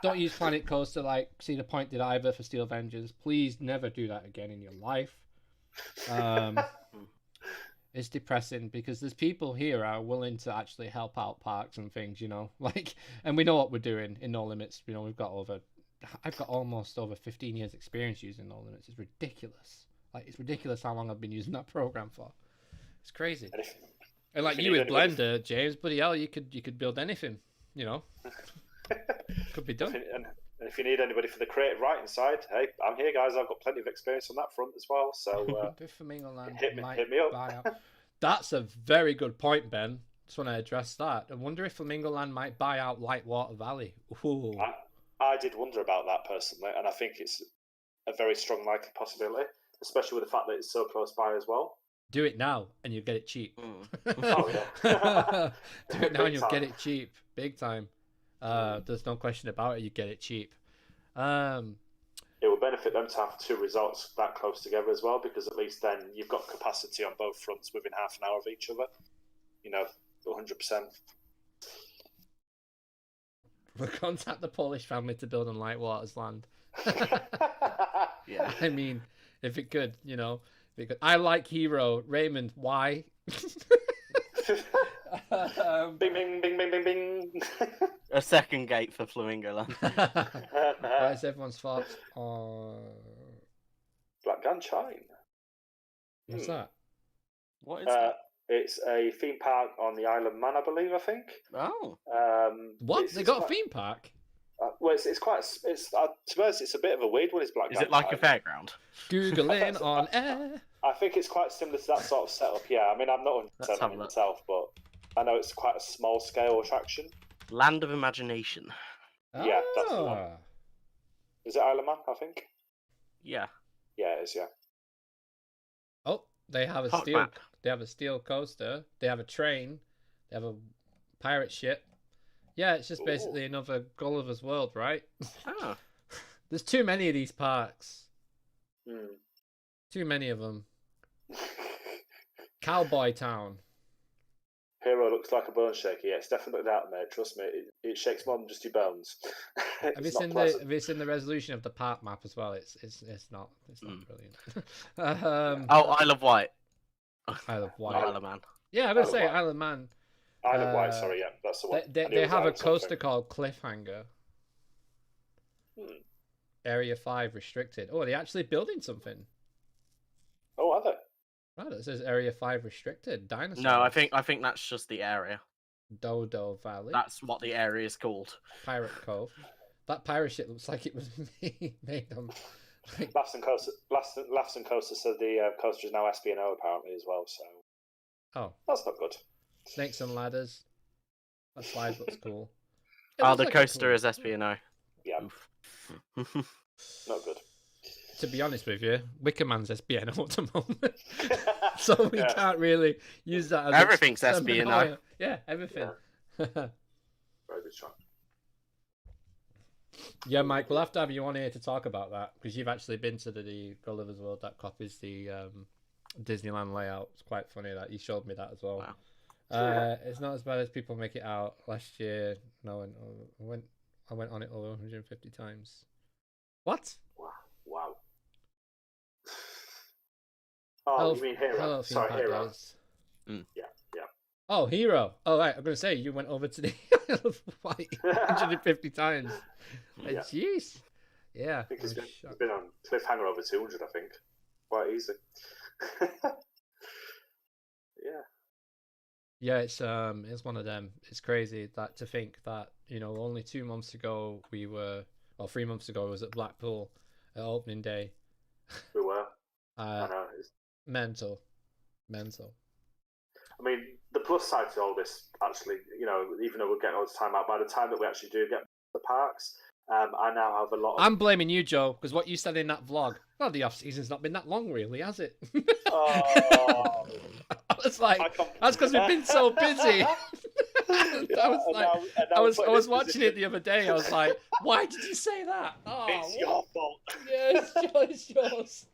Don't use Planet Coaster like See the Point did either for Steel Avengers. Please never do that again in your life. It's depressing because there's people here who are willing to actually help out parks and things, and we know what we're doing in No Limits. I've got almost over 15 years experience using No Limits. It's ridiculous. It's ridiculous how long I've been using that program for. It's crazy. And like you with Blender, James, bloody hell, you could build anything, Could be done. And if you need anybody for the creative writing side, hey, I'm here, guys. I've got plenty of experience on that front as well. So Flamingo Land hit me up. buy out. That's a very good point, Ben. Just want to address that. I wonder if Flamingo Land might buy out Lightwater Valley. Ooh. I did wonder about that personally, and I think it's a very strong likely possibility, especially with the fact that it's so close by as well. Do it now, and you'll get it cheap. Oh yeah. Do it now, and you'll get it cheap, big time. There's no question about it. You get it cheap. It would benefit them to have two resorts that close together as well, because at least then you've got capacity on both fronts within half an hour of each other. 100%. We'll contact the Polish family to build on Lightwater's land. Yeah. I mean, if it could, I like Hero. Raymond, why? Bing, bing, bing, bing, bing, bing. A second gate for Flamingo Land. What is everyone's thoughts on Black Gunshine? What's that? What is that? It's a theme park on the Isle of Man, I believe. I think. Oh. What? They got a theme park? Well, it's quite. It's to be honest, it's a bit of a weird one. It's Black. Is it like a fairground? Googling on air. I think it's quite similar to that sort of setup. Yeah, I mean, I'm not 100% on myself, but I know it's quite a small scale attraction. Land of Imagination. Yeah, that's the one. Is it Isle of Man? I think. Yeah. Yeah, it is. Yeah. Oh, they have a Hot steel. map. They have a steel coaster. They have a train. They have a pirate ship. Yeah, it's just basically another Gulliver's World, right? Oh. There's too many of these parks. Hmm. Too many of them. Cowboy Town. Hero looks like a bone shaker. Yeah, it's definitely that, mate. Trust me, it shakes more than just your bones. Have you seen the resolution of the park map as well? It's not brilliant. Isle of Wight. Isle of Wight. Isle of Man. Yeah, I'm gonna say Isle of Man. Isle of Wight. Sorry, yeah, that's the one. They have a coaster called Cliffhanger. Area 5 restricted. Oh, are they actually building something? Oh, are they? Oh, it says Area 5 restricted. Dinosaurs. No, I think that's just the area. Dodo Valley. That's what the area is called. Pirate Cove. That pirate ship looks like it was made on. Laughs and Coaster said the coaster is now SB&O apparently as well. So. Oh. That's not good. Snakes and ladders. That slide looks cool. The coaster is SB&O. Yeah. Not good. To be honest with you, Wickerman's SBNO at the moment, so we can't really use that as everything's SBNO. Yeah, everything. Yeah. Very good shot. Yeah, Mike, we'll have to have you on here to talk about that because you've actually been to the Gulliver's World that copies the Disneyland layout. It's quite funny that you showed me that as well. Wow. It's not as bad as people make it out. Last year, no, I went on it over 150 times. What? Wow. Oh, you mean Hero? Hello, sorry, Hero. Yeah. Oh, Hero. Oh, right. I'm going to say you went over to the Isle of Wight 150 times. Yeah. Jeez. Yeah. I think it's been on Cliffhanger over 200, I think. Quite easy. Yeah. Yeah, it's one of them. It's crazy that to think that, only 2 months ago 3 months ago I was at Blackpool at opening day. We were. I know. Mental. I mean, the plus side to all this, actually, even though we're getting all this time out, by the time that we actually do get the parks, I now have a lot of... I'm blaming you, Joe, because what you said in that vlog, well, the off-season's not been that long, really, has it? Oh... I was like, that's because we've been so busy. I was watching it the other day. I was like, why did you say that? Oh, it's your fault. Yeah, it's yours.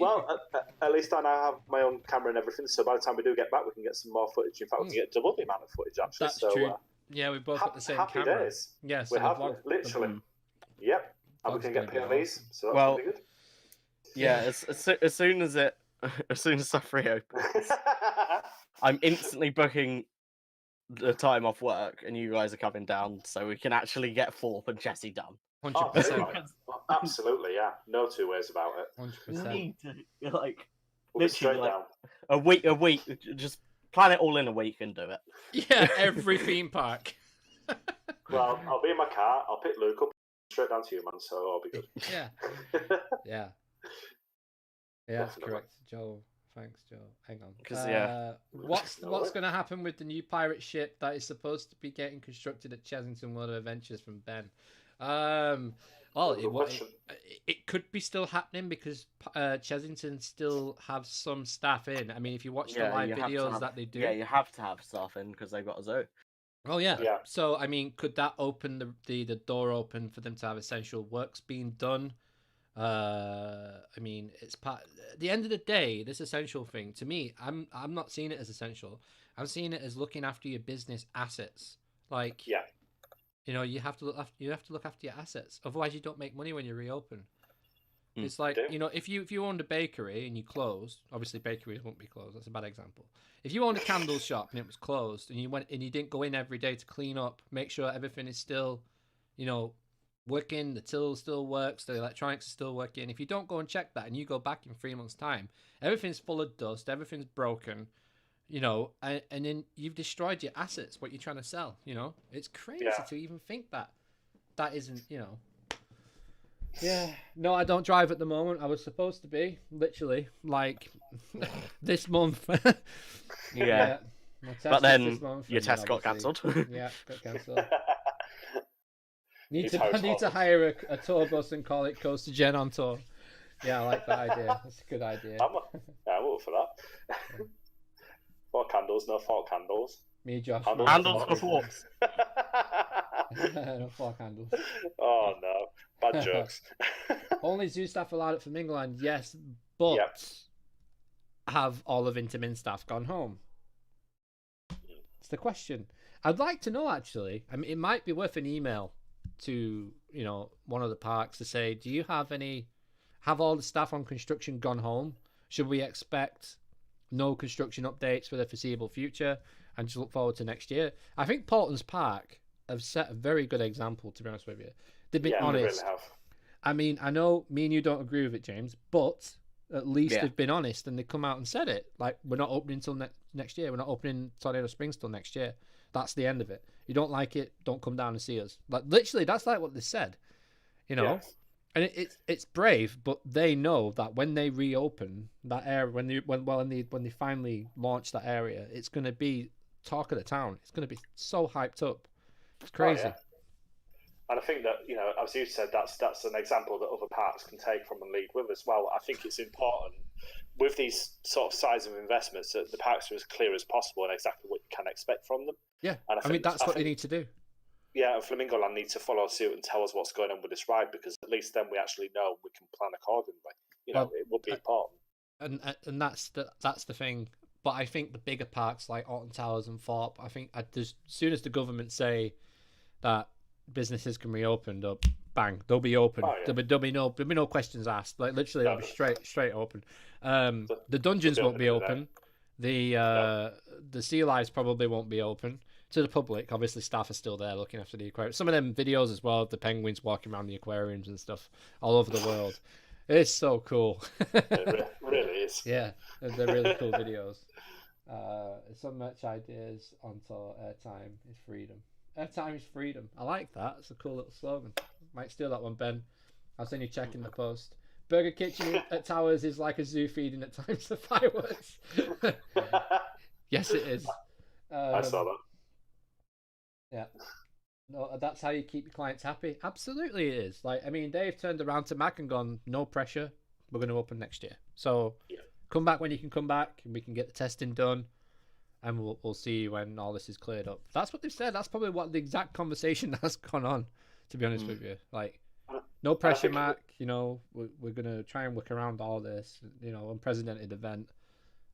Well, at least I now have my own camera and everything, so by the time we do get back, we can get some more footage. In fact, we can get double the amount of footage, actually. That's true. Yeah, we both got the same happy camera. Days. Yes, we have, literally. Yep, and we can get POVs, so that's really good. Yeah, as soon as Safari opens, I'm instantly booking the time off work, and you guys are coming down, so we can actually get Thorpe and Jesse done. 100%. Absolutely, yeah. No two ways about it. 100%. Need to, like, we'll literally like, a week, just plan it all in a week and do it. Yeah, every theme park. Well, I'll be in my car. I'll pick Luke up, straight down to you, man. So I'll be good. Yeah. Yeah. Yeah, that's correct, Joe. Thanks, Joe. Hang on. 'Cause, What's going to happen with the new pirate ship that is supposed to be getting constructed at Chessington World of Adventures from Ben? Well, it could be still happening because Chessington still have some staff in. I mean, if you watch the live videos that they do, you have to have staff in because they've got a zoo. Oh yeah. Yeah. So I mean, could that open the door open for them to have essential works being done? I mean, it's part. At the end of the day, this essential thing to me, I'm not seeing it as essential. I'm seeing it as looking after your business assets. Like, yeah, you know, you have to look after your assets. Otherwise, you don't make money when you reopen. It's like, you know, if you owned a bakery and you closed, obviously bakeries won't be closed. That's a bad example. If you owned a candle shop and it was closed and you didn't go in every day to clean up, make sure everything is still, you know, working, the till still works, the electronics are still working. If you don't go and check that and you go back in 3 months' time, everything's full of dust, everything's broken, you know, and then you've destroyed your assets, what you're trying to sell, you know? It's crazy to even think that isn't, you know. Yeah. No, I don't drive at the moment. I was supposed to be, literally, like, this month. Yeah. But then your test got cancelled. Yeah, got cancelled. Need to hire a tour bus and call it CoasterGen on tour. Yeah, I like that idea. That's a good idea. I'm all for that. 4 candles, no 4 candles. Me, Josh. Candles for forks. No 4 candles. Oh no, bad jokes. Only zoo staff allowed at Flamingoland, yes, but have all of Intermin staff gone home? It's the question. I'd like to know, actually. I mean, it might be worth an email to, you know, one of the parks to say, do you have all the staff on construction gone home? Should we expect no construction updates for the foreseeable future and just look forward to next year? I think Paulton's Park have set a very good example, to be honest with you. They've been honest. They really have. I mean, I know me and you don't agree with it, James, but at least they've been honest and they come out and said it. Like, we're not opening until next year. We're not opening Tornado Springs till next year. That's the end of it. You don't like it, don't come down and see us. Like, literally, that's like what they said, you know. And it's brave, but they know that when they reopen that area, when they finally launch that area, it's going to be talk of the town. It's going to be so hyped up. It's crazy. Oh, yeah. And I think that, you know, as you said, that's an example that other parks can take from and lead with as well. I think it's important with these sort of size of investments that the parks are as clear as possible and exactly what you can expect from them. Yeah, and I mean, that's what they need to do. Yeah, and Flamingoland need to follow suit and tell us what's going on with this ride, because at least then we actually know we can plan accordingly. You know, it would be important. And that's the thing. But I think the bigger parks like Alton Towers and Thorpe, I think as soon as the government say that businesses can reopen, up, bang, they'll be open. Oh, yeah. There'll be no questions asked. Like, literally, they'll be straight open. The dungeons won't be open. The sea lives probably won't be open to the public. Obviously, staff are still there looking after the aquarium. Some of them videos as well of the penguins walking around the aquariums and stuff all over the world. It's so cool. It really is. Yeah, they're really cool videos. Some merch ideas on tour. Airtime is freedom. Airtime is freedom. I like that. It's a cool little slogan. Might steal that one, Ben. I'll send you a check in the post. Burger Kitchen at Towers is like a zoo feeding at times of fireworks. Yes, it is. I saw that. Yeah. No, that's how you keep your clients happy. Absolutely, it is. Like, I mean, they've turned around to Mac and gone, no pressure. We're going to open next year. So come back when you can come back, and we can get the testing done, and we'll see you when all this is cleared up. That's what they've said. That's probably what the exact conversation has gone on, to be honest with you. Like, no pressure, Mac. You know, we're going to try and work around all this, you know, unprecedented event.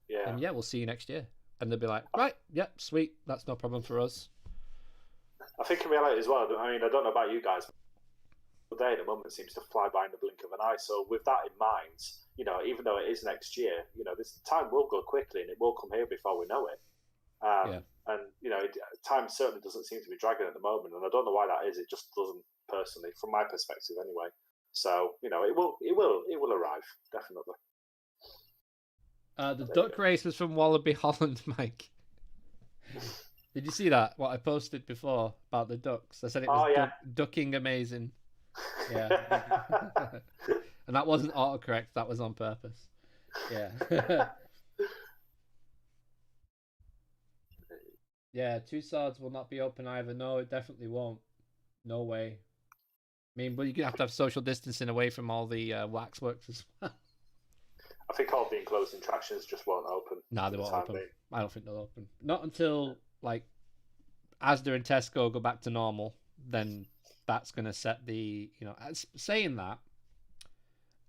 Yeah. And we'll see you next year. And they'll be like, right, sweet. That's no problem for us. I think in reality as well, I mean, I don't know about you guys, but the day at the moment seems to fly by in the blink of an eye. So with that in mind, you know, even though it is next year, you know, this time will go quickly and it will come here before we know it. And, you know, time certainly doesn't seem to be dragging at the moment. And I don't know why that is. It just doesn't, personally, from my perspective anyway. So, you know, it will arrive, definitely. The duck race was from Wallaby Holland, Mike. Did you see that? What I posted before about the ducks? I said it was ducking amazing. Yeah. And that wasn't autocorrect. That was on purpose. Yeah. Yeah, Two Swords will not be open either. No, it definitely won't. No way. I mean, but you're gonna have to have social distancing away from all the waxworks as well. I think all the enclosed attractions just won't open. Nah, they won't open. I don't think they'll open. Not until like Asda and Tesco go back to normal. Then that's gonna set the saying that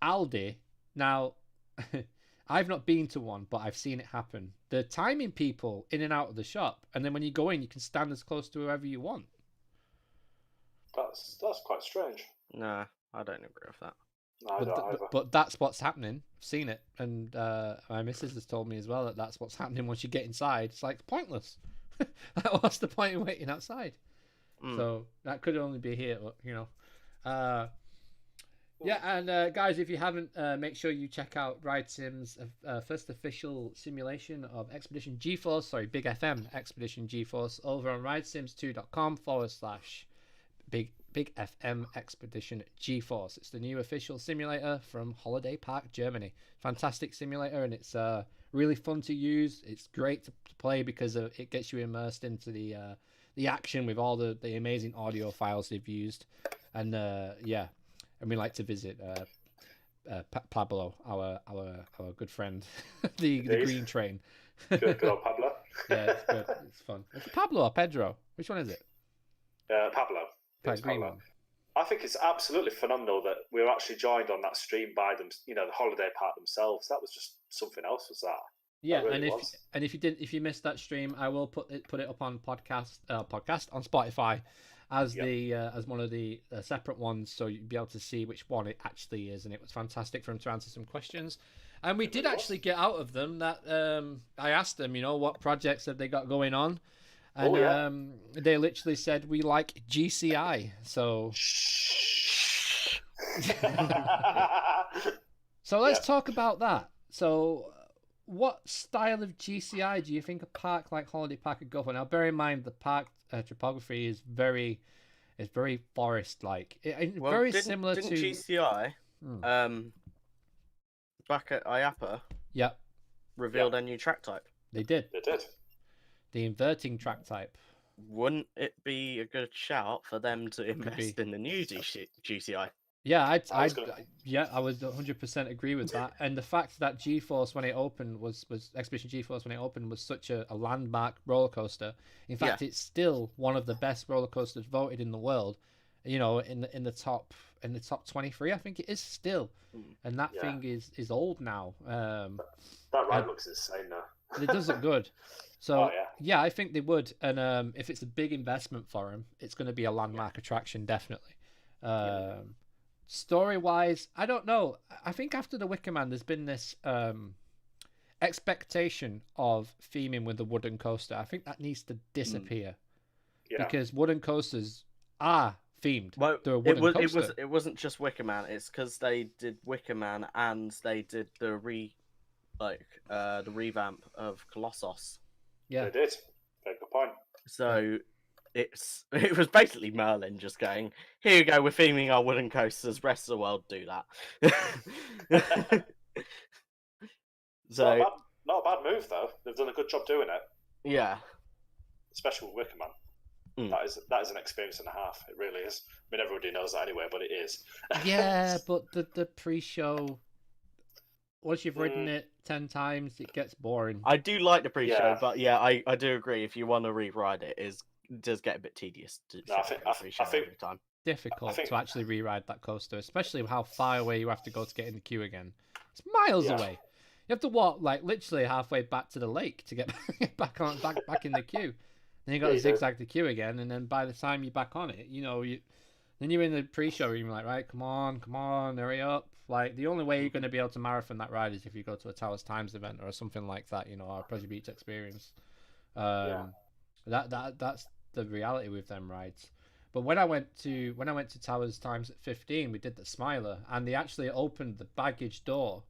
Aldi now. I've not been to one, but I've seen it happen. They're timing people in and out of the shop, and then when you go in, you can stand as close to whoever you want. That's quite strange. No, I don't agree with that. No, I don't either. But that's what's happening. I've seen it, and my missus has told me as well that that's what's happening once you get inside. It's like pointless. What's the point in waiting outside? So that could only be here, yeah, and guys, if you haven't, make sure you check out Ride Sim's first official simulation of Expedition GeForce, Big FM Expedition GeForce, over on ridesims2.com/Big FM Expedition GeForce. It's the new official simulator from Holiday Park, Germany. Fantastic simulator, and it's really fun to use. It's great to play because it gets you immersed into the action with all the amazing audio files they've used, and yeah. And we like to visit Pablo, our good friend, the green train. Good old Pablo. Yeah, it's good. It's fun. It's Pablo or Pedro? Which one is it? Pablo. Pablo. I think it's absolutely phenomenal that we were actually joined on that stream by them. The Holiday Park themselves. That was just something else. Was that? Yeah, really and if you missed that stream, I will put it up on podcast on Spotify. As as one of the separate ones, so you'd be able to see which one it actually is, and it was fantastic for him to answer some questions, and we did actually get out of them that I asked them, what projects have they got going on, and they literally said we like GCI, so so let's talk about that. So what style of GCI do you think a park like Holiday Park could go for? Now, bear in mind the park topography is very forest-like. Very similar to GCI. Back at IAPA. Yep. Revealed a new track type. They did. They did. The inverting track type. Wouldn't it be a good shout for them to invest in the new GCI? Yeah, I would 100% agree with that. And the fact that GeForce when it opened was Expedition GeForce when it opened was such a landmark roller coaster. In fact, it's still one of the best roller coasters voted in the world. In the top 23, I think it is still. And that thing is old now. That ride looks insane now. It does look good. So yeah, I think they would. And if it's a big investment for them, it's going to be a landmark attraction, definitely. Story-wise, I don't know. I think after the Wicker Man, there's been this expectation of theming with the wooden coaster. I think that needs to disappear because wooden coasters are themed. Well, they're a wooden coaster. It wasn't just Wicker Man. It's because they did Wicker Man and they did the revamp of Colossus. Yeah, they did. Very good point. So. It was basically Merlin just going, here you go, we're theming our wooden coasters, rest of the world do that. So not a bad move though. They've done a good job doing it. Yeah. Especially with Wicker Man. That is an experience and a half. It really is. I mean, everybody knows that anyway, but it is. Yeah, but the pre-show, once you've ridden it 10 times, it gets boring. I do like the pre-show, but I do agree. If you want to re-ride it, it does get a bit tedious to pre-show every time. Difficult to actually re-ride that coaster, especially how far away you have to go to get in the queue again. It's miles away. You have to walk like literally halfway back to the lake to get back in the queue. Then you got to zigzag the queue again, and then by the time you're back on it, then you're in the pre-show room, like, right, come on, hurry up. Like, the only way you're going to be able to marathon that ride is if you go to a Towers Times event or something like that, or a Pleasure Beach experience. That's the reality with them rides. But when I went to Towers Times at 15, we did the Smiler, and they actually opened the baggage door.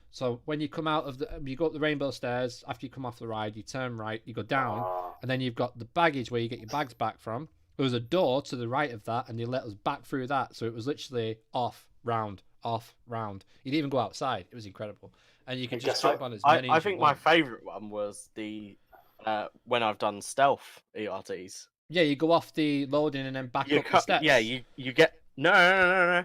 So when you come out you go up the rainbow stairs, after you come off the ride, you turn right, you go down, and then you've got the baggage where you get your bags back from, There was a door to the right of that, and they let us back through that. So it was literally off, round, off, round. You didn't even go outside. It was incredible. And you can just jump on as many I as you think my want. favourite one was the when I've done stealth ERTs. Yeah, you go off the loading and then back up the steps. Yeah, you get no.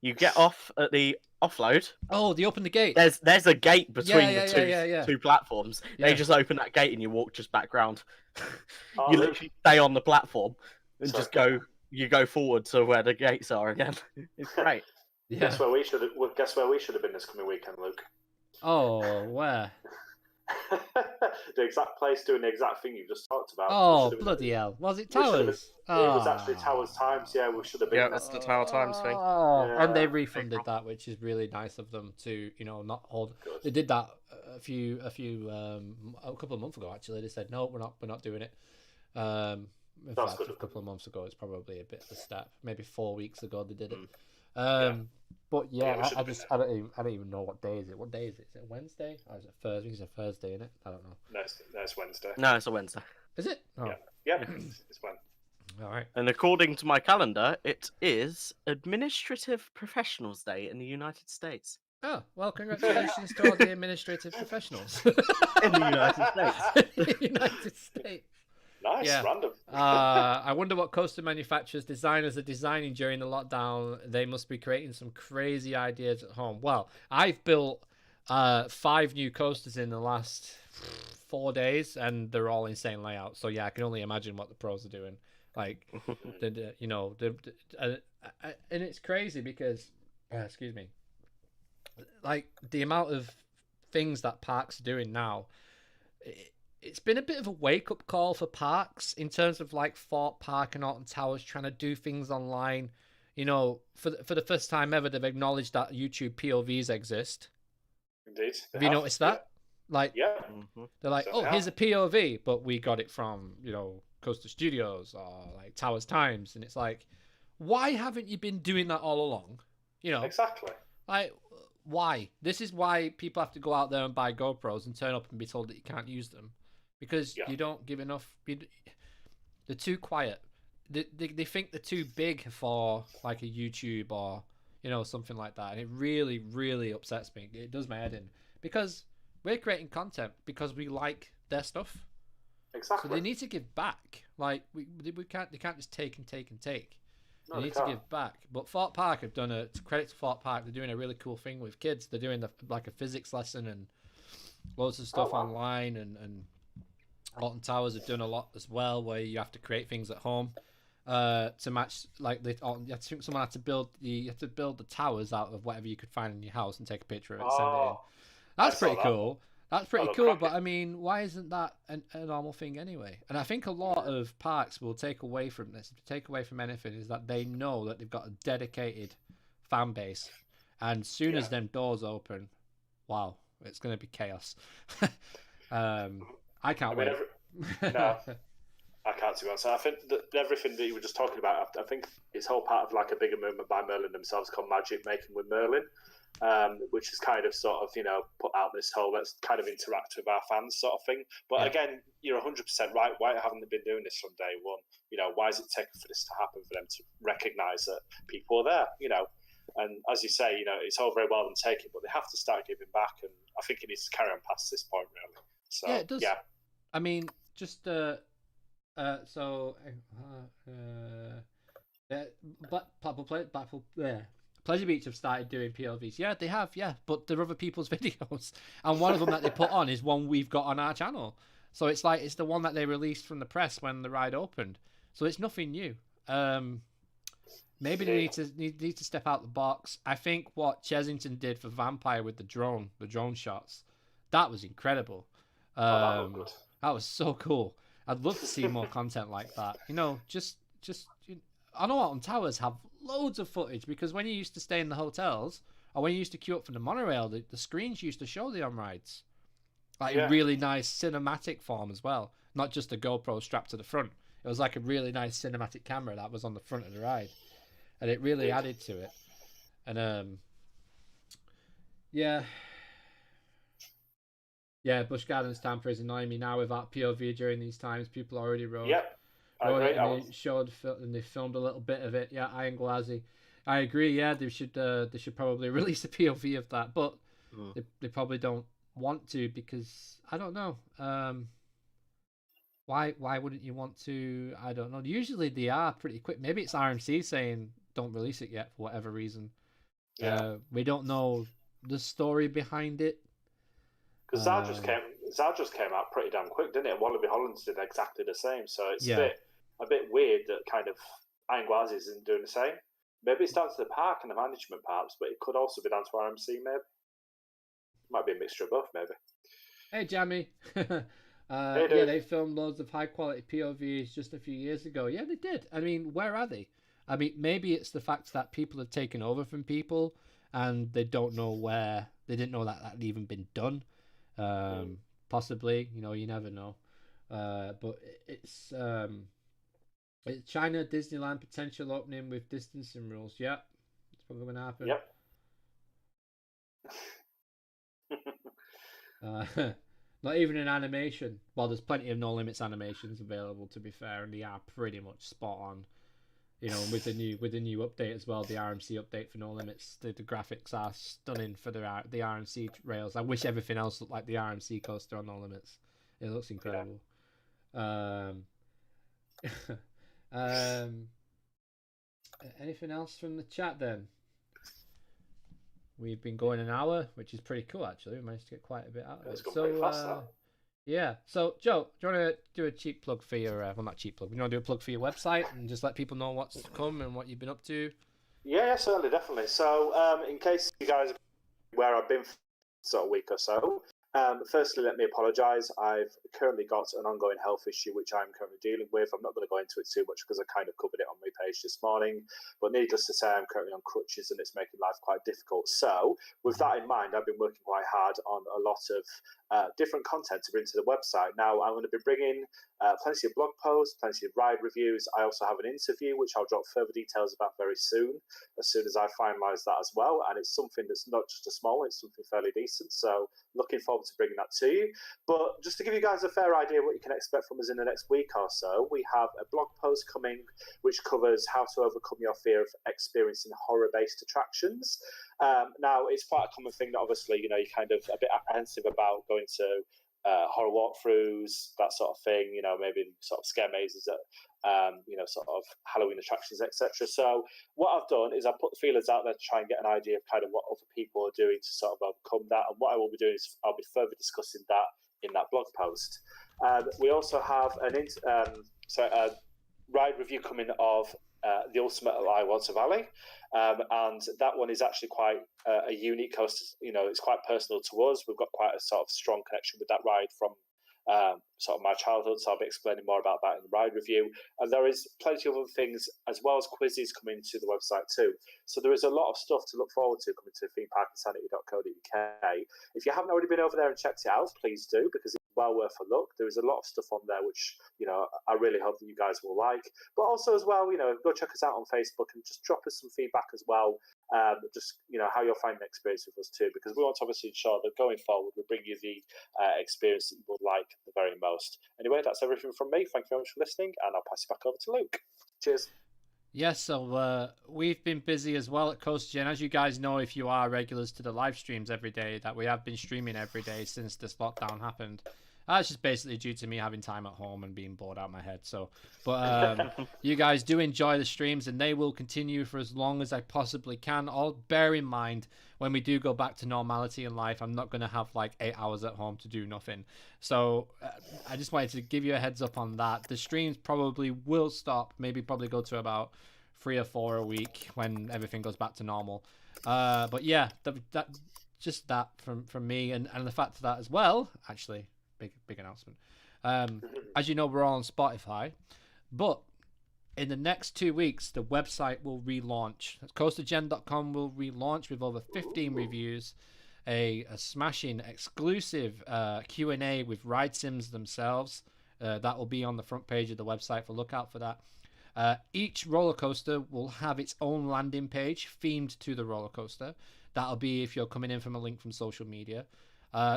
You get off at the offload. Oh, they open the gate. There's a gate between Yeah. two platforms. Yeah. They just open that gate and you walk just back round. Oh, You Luke. literally stay on the platform and Sorry. just go. You go forward to where the gates are again. It's great. Yeah. Guess where we should have been this coming weekend, Luke? Oh, where? The exact place doing the exact thing you just talked about. Oh, bloody hell. Was it Towers? It was actually Towers Times, yeah, we should have been Yeah, there. it's the Tower Times thing. Oh, Yeah. and they refunded that, which is really nice of them to, not hold. Good. They did that a couple of months ago. Actually, they said no, we're not doing it. In That's fact, good a of them. couple of months ago, it's probably a bit of a step. Maybe 4 weeks ago they did it. Yeah. But Yeah, yeah, we should I have just been I don't even know what day is it. What day is it? Is it Wednesday or is it Thursday? I think it's a Thursday, isn't it? I don't know. No, it's Wednesday. No, it's a Wednesday. Is it? Oh, Yeah, it's when. all right. And according to my calendar, it is Administrative Professionals Day in the United States. Oh, well, congratulations to all the administrative professionals In the United States. United States. Nice, Yeah. random. I wonder what coaster manufacturers, designers are designing during the lockdown. They must be creating some crazy ideas at home. Well, I've built 5 new coasters in the last 4 days, and they're all insane layouts. So yeah, I can only imagine what the pros are doing. Like, and it's crazy because, excuse me, like the amount of things that parks are doing now. It's been a bit of a wake-up call for parks in terms of like Fort Park and Alton Towers trying to do things online. For the first time ever, they've acknowledged that YouTube POVs exist. Indeed. Have you noticed that? Like, Yeah. they're like, So oh, they here's a POV, but we got it from, Coaster Studios or like Towers Times. And it's like, why haven't you been doing that all along? Exactly. Like, why? This is why people have to go out there and buy GoPros and turn up and be told that you can't use them. Because you don't give enough. They're too quiet. They think they're too big for like a YouTube or something like that, and it really, really upsets me. It does my head in because we're creating content because we like their stuff. Exactly. So they need to give back. Like we can't. They can't just take and take and take. No, They need to give back. But Fort Park have done to credit to Fort Park. They're doing a really cool thing with kids. They're doing like a physics lesson and loads of stuff online and. Alton Towers have done a lot as well, where you have to create things at home to match. Like someone had to build the towers out of whatever you could find in your house and take a picture of it, and send it in. That's pretty cool. That's pretty cool. But I mean, why isn't that a normal thing anyway? And I think a lot of parks will take away from this. Take away from anything is that they know that they've got a dedicated fan base, and soon as them doors open, wow, it's going to be chaos. I can't wait. No, I can't, to be honest. I think that everything that you were just talking about, I think it's all part of like a bigger movement by Merlin themselves called Magic Making with Merlin, which is kind of sort of, put out this whole let's kind of interact with our fans sort of thing. But again, you're 100% right. Why haven't they been doing this from day one? Why is it taking for this to happen for them to recognise that people are there? And as you say, it's all very well them taking, but they have to start giving back. And I think it needs to carry on past this point, really. So, yeah, it does. Yeah. I mean, just but Pleasure Beach have started doing POVs. Yeah, they have. Yeah, but they're other people's videos, and one of them that they put on is one we've got on our channel. So it's like it's the one that they released from the press when the ride opened. So it's nothing new. Maybe they need to step out the box. I think what Chesington did for Vampire with the drone shots, that was incredible. That was so cool. I'd love to see more content like that. I know Alton Towers have loads of footage because when you used to stay in the hotels or when you used to queue up for the monorail, the screens used to show the on rides, in really nice cinematic form as well. Not just a GoPro strapped to the front. It was like a really nice cinematic camera that was on the front of the ride, and it really added to it. And Yeah, Busch Gardens Tampa is annoying me now with that POV during these times. People already wrote. Yep. I agree. And they filmed a little bit of it. Yeah, Iron Gwazi. I agree. Yeah, they should probably release a POV of that, but they probably don't want to because I don't know. Why wouldn't you want to? I don't know. Usually they are pretty quick. Maybe it's RMC saying don't release it yet for whatever reason. Yeah. We don't know the story behind it. Because Zao just came out pretty damn quick, didn't it? And Wallaby Hollands did exactly the same. So it's a bit weird that kind of Iron Gwazi isn't doing the same. Maybe it's down to the park and the management, perhaps, but it could also be down to RMC, maybe. Might be a mixture of both, maybe. Hey, Jamie. Hey, yeah, they filmed loads of high-quality POVs just a few years ago. Yeah, they did. I mean, where are they? I mean, maybe it's the fact that people have taken over from people and they don't know where. They didn't know that had even been done. Possibly, you never know. But it's China Disneyland potential opening with distancing rules. Yeah, it's probably going to happen. Yep. Not even an animation. Well, there's plenty of No Limits animations available, to be fair, and they are pretty much spot on. With the new update as well, the RMC update for No Limits, the graphics are stunning for the RMC rails. I wish everything else looked like the RMC coaster on No Limits. It looks incredible. Yeah. Anything else from the chat then? We've been going an hour, which is pretty cool actually. We managed to get quite a bit out of it. Pretty fast, yeah. So Joe, do you want to do a cheap plug for your well, not cheap plug, you want to do a plug for your website and just let people know what's to come and what you've been up to? Yeah, certainly, definitely. So in case you guys are where I've been for a week or so, firstly, let me apologise. I've currently got an ongoing health issue which I'm currently dealing with. I'm not going to go into it too much because I kind of covered it on my page this morning. But needless to say, I'm currently on crutches and it's making life quite difficult. So with that in mind, I've been working quite hard on a lot of different content to bring to the website. Now, I'm going to be bringing plenty of blog posts, plenty of ride reviews. I also have an interview, which I'll drop further details about very soon as I finalise that as well. And it's something that's not just a small, it's something fairly decent. So looking forward to bringing that to you. But just to give you guys a fair idea what you can expect from us in the next week or so, we have a blog post coming which covers how to overcome your fear of experiencing horror-based attractions. Now, it's quite a common thing that obviously, you're kind of a bit apprehensive about going to horror walkthroughs, that sort of thing, maybe sort of scare mazes at, sort of Halloween attractions, etc. So what I've done is I've put the feelers out there to try and get an idea of kind of what other people are doing to sort of overcome that. And what I will be doing is I'll be further discussing that in that blog post. We also have a ride review coming of the Ultimate I Water Valley, and that one is actually quite a unique coaster. It's quite personal to us. We've got quite a sort of strong connection with that ride from sort of my childhood, so I'll be explaining more about that in the ride review. And there is plenty of other things as well as quizzes coming to the website too. So there is a lot of stuff to look forward to coming to themeparkinsanity.co.uk. If you haven't already been over there and checked it out, please do, because it's well worth a look. There is a lot of stuff on there which I really hope that you guys will like. But also as well, go check us out on Facebook and just drop us some feedback as well. Just how you're finding the experience with us too, because we want to obviously ensure that going forward we bring you the experience that you would like the very most. Anyway, that's everything from me. Thank you very much for listening, and I'll pass it back over to Luke. Cheers. Yes, so we've been busy as well at CoasterGen. As you guys know, if you are regulars to the live streams every day, that we have been streaming every day since this lockdown happened. That's just basically due to me having time at home and being bored out of my head. So, but you guys do enjoy the streams, and they will continue for as long as I possibly can. All bear in mind, when we do go back to normality in life, I'm not going to have like 8 hours at home to do nothing. So I just wanted to give you a heads up on that. The streams probably will stop, probably go to about 3 or 4 a week when everything goes back to normal. But yeah, that from me, and the fact that as well, actually. Big announcement. As you know, we're all on Spotify, but in the next 2 weeks, the website will relaunch. CoasterGen.com will relaunch with over 15 reviews, a smashing exclusive Q&A with ride sims themselves. That will be on the front page of the website, for look out for that. Each roller coaster will have its own landing page themed to the roller coaster. That'll be if you're coming in from a link from social media.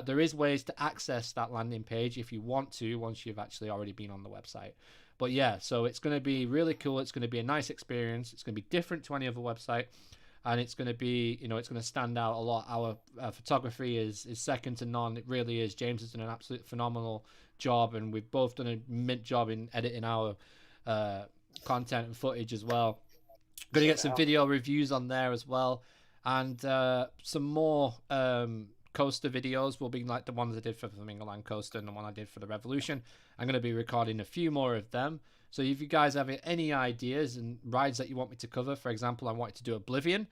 There is ways to access that landing page if you want to, once you've actually already been on the website. But yeah, so it's going to be really cool. It's going to be a nice experience. It's going to be different to any other website. And it's going to be, it's going to stand out a lot. Our photography is second to none. It really is. James has done an absolute phenomenal job, and we've both done a mint job in editing our content and footage as well. Going to get some video reviews on there as well, and some more coaster videos will be like the ones I did for the Flamingo Land Coaster and the one I did for the Revolution. I'm going to be recording a few more of them. So if you guys have any ideas and rides that you want me to cover, for example, I wanted to do Oblivion,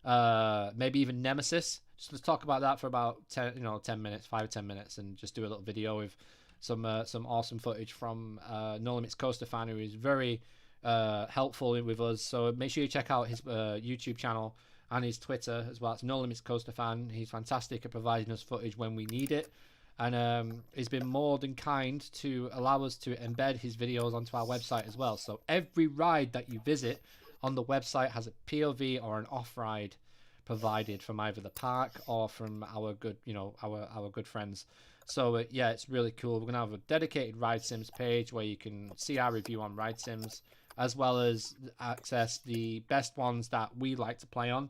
maybe even Nemesis. Just let's talk about that for about 10 minutes, 5 or 10 minutes, and just do a little video with some awesome footage from No Limits Coaster fan, who is very helpful with us. So make sure you check out his YouTube channel and his Twitter as well. It's No Limits Coaster fan. He's fantastic at providing us footage when we need it. And he's been more than kind to allow us to embed his videos onto our website as well. So every ride that you visit on the website has a POV or an off ride provided from either the park or from our good, our good friends. So yeah, it's really cool. We're gonna have a dedicated Ride Sims page where you can see our review on Ride Sims, as well as access the best ones that we like to play on.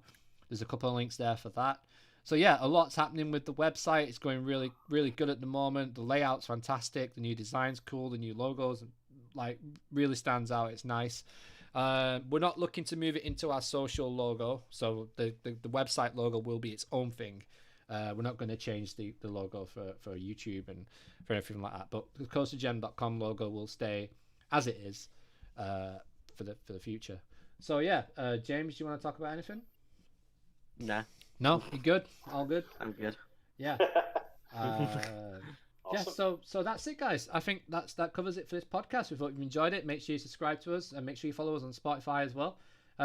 There's a couple of links there for that. So yeah, a lot's happening with the website. It's going really, really good at the moment. The layout's fantastic. The new design's cool. The new logos, like, really stands out. It's nice. We're not looking to move it into our social logo. So the website logo will be its own thing. We're not going to change the logo for YouTube and for everything like that. But the CoasterGen.com logo will stay as it is for the future. So yeah, James, do you want to talk about anything? Nah. No, you good? All good? I'm good. Yeah. Awesome. Yeah, so that's it, guys. I think that covers it for this podcast. We hope you've enjoyed it. Make sure you subscribe to us and make sure you follow us on Spotify as well.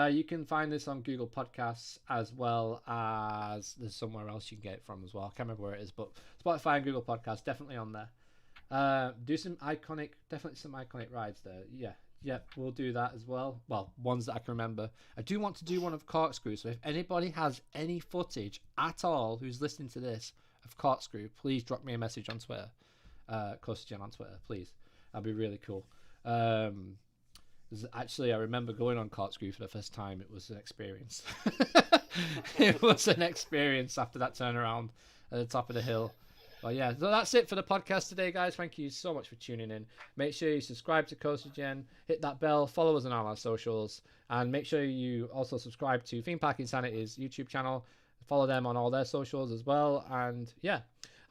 You can find this on Google Podcasts, as well as there's somewhere else you can get it from as well. I can't remember where it is, but Spotify and Google Podcasts, definitely on there. Do some iconic rides there. Yeah, we'll do that as well. Well, ones that I can remember. I do want to do one of Corkscrew, so if anybody has any footage at all who's listening to this of Corkscrew, please drop me a message on Twitter. CoasterGen on Twitter, please. That'd be really cool. Actually, I remember going on Corkscrew for the first time. It was an experience. It was an experience after that turnaround at the top of the hill. Well, yeah, so that's it for the podcast today, guys. Thank you so much for tuning in. Make sure you subscribe to CoasterGen, hit that bell, follow us on all our socials, and make sure you also subscribe to Theme Park Insanity's YouTube channel. Follow them on all their socials as well. And yeah,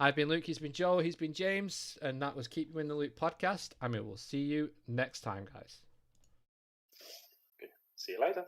I've been Luke, he's been Joe, he's been James, and that was Keep You in the Loop podcast. And we will see you next time, guys. See you later.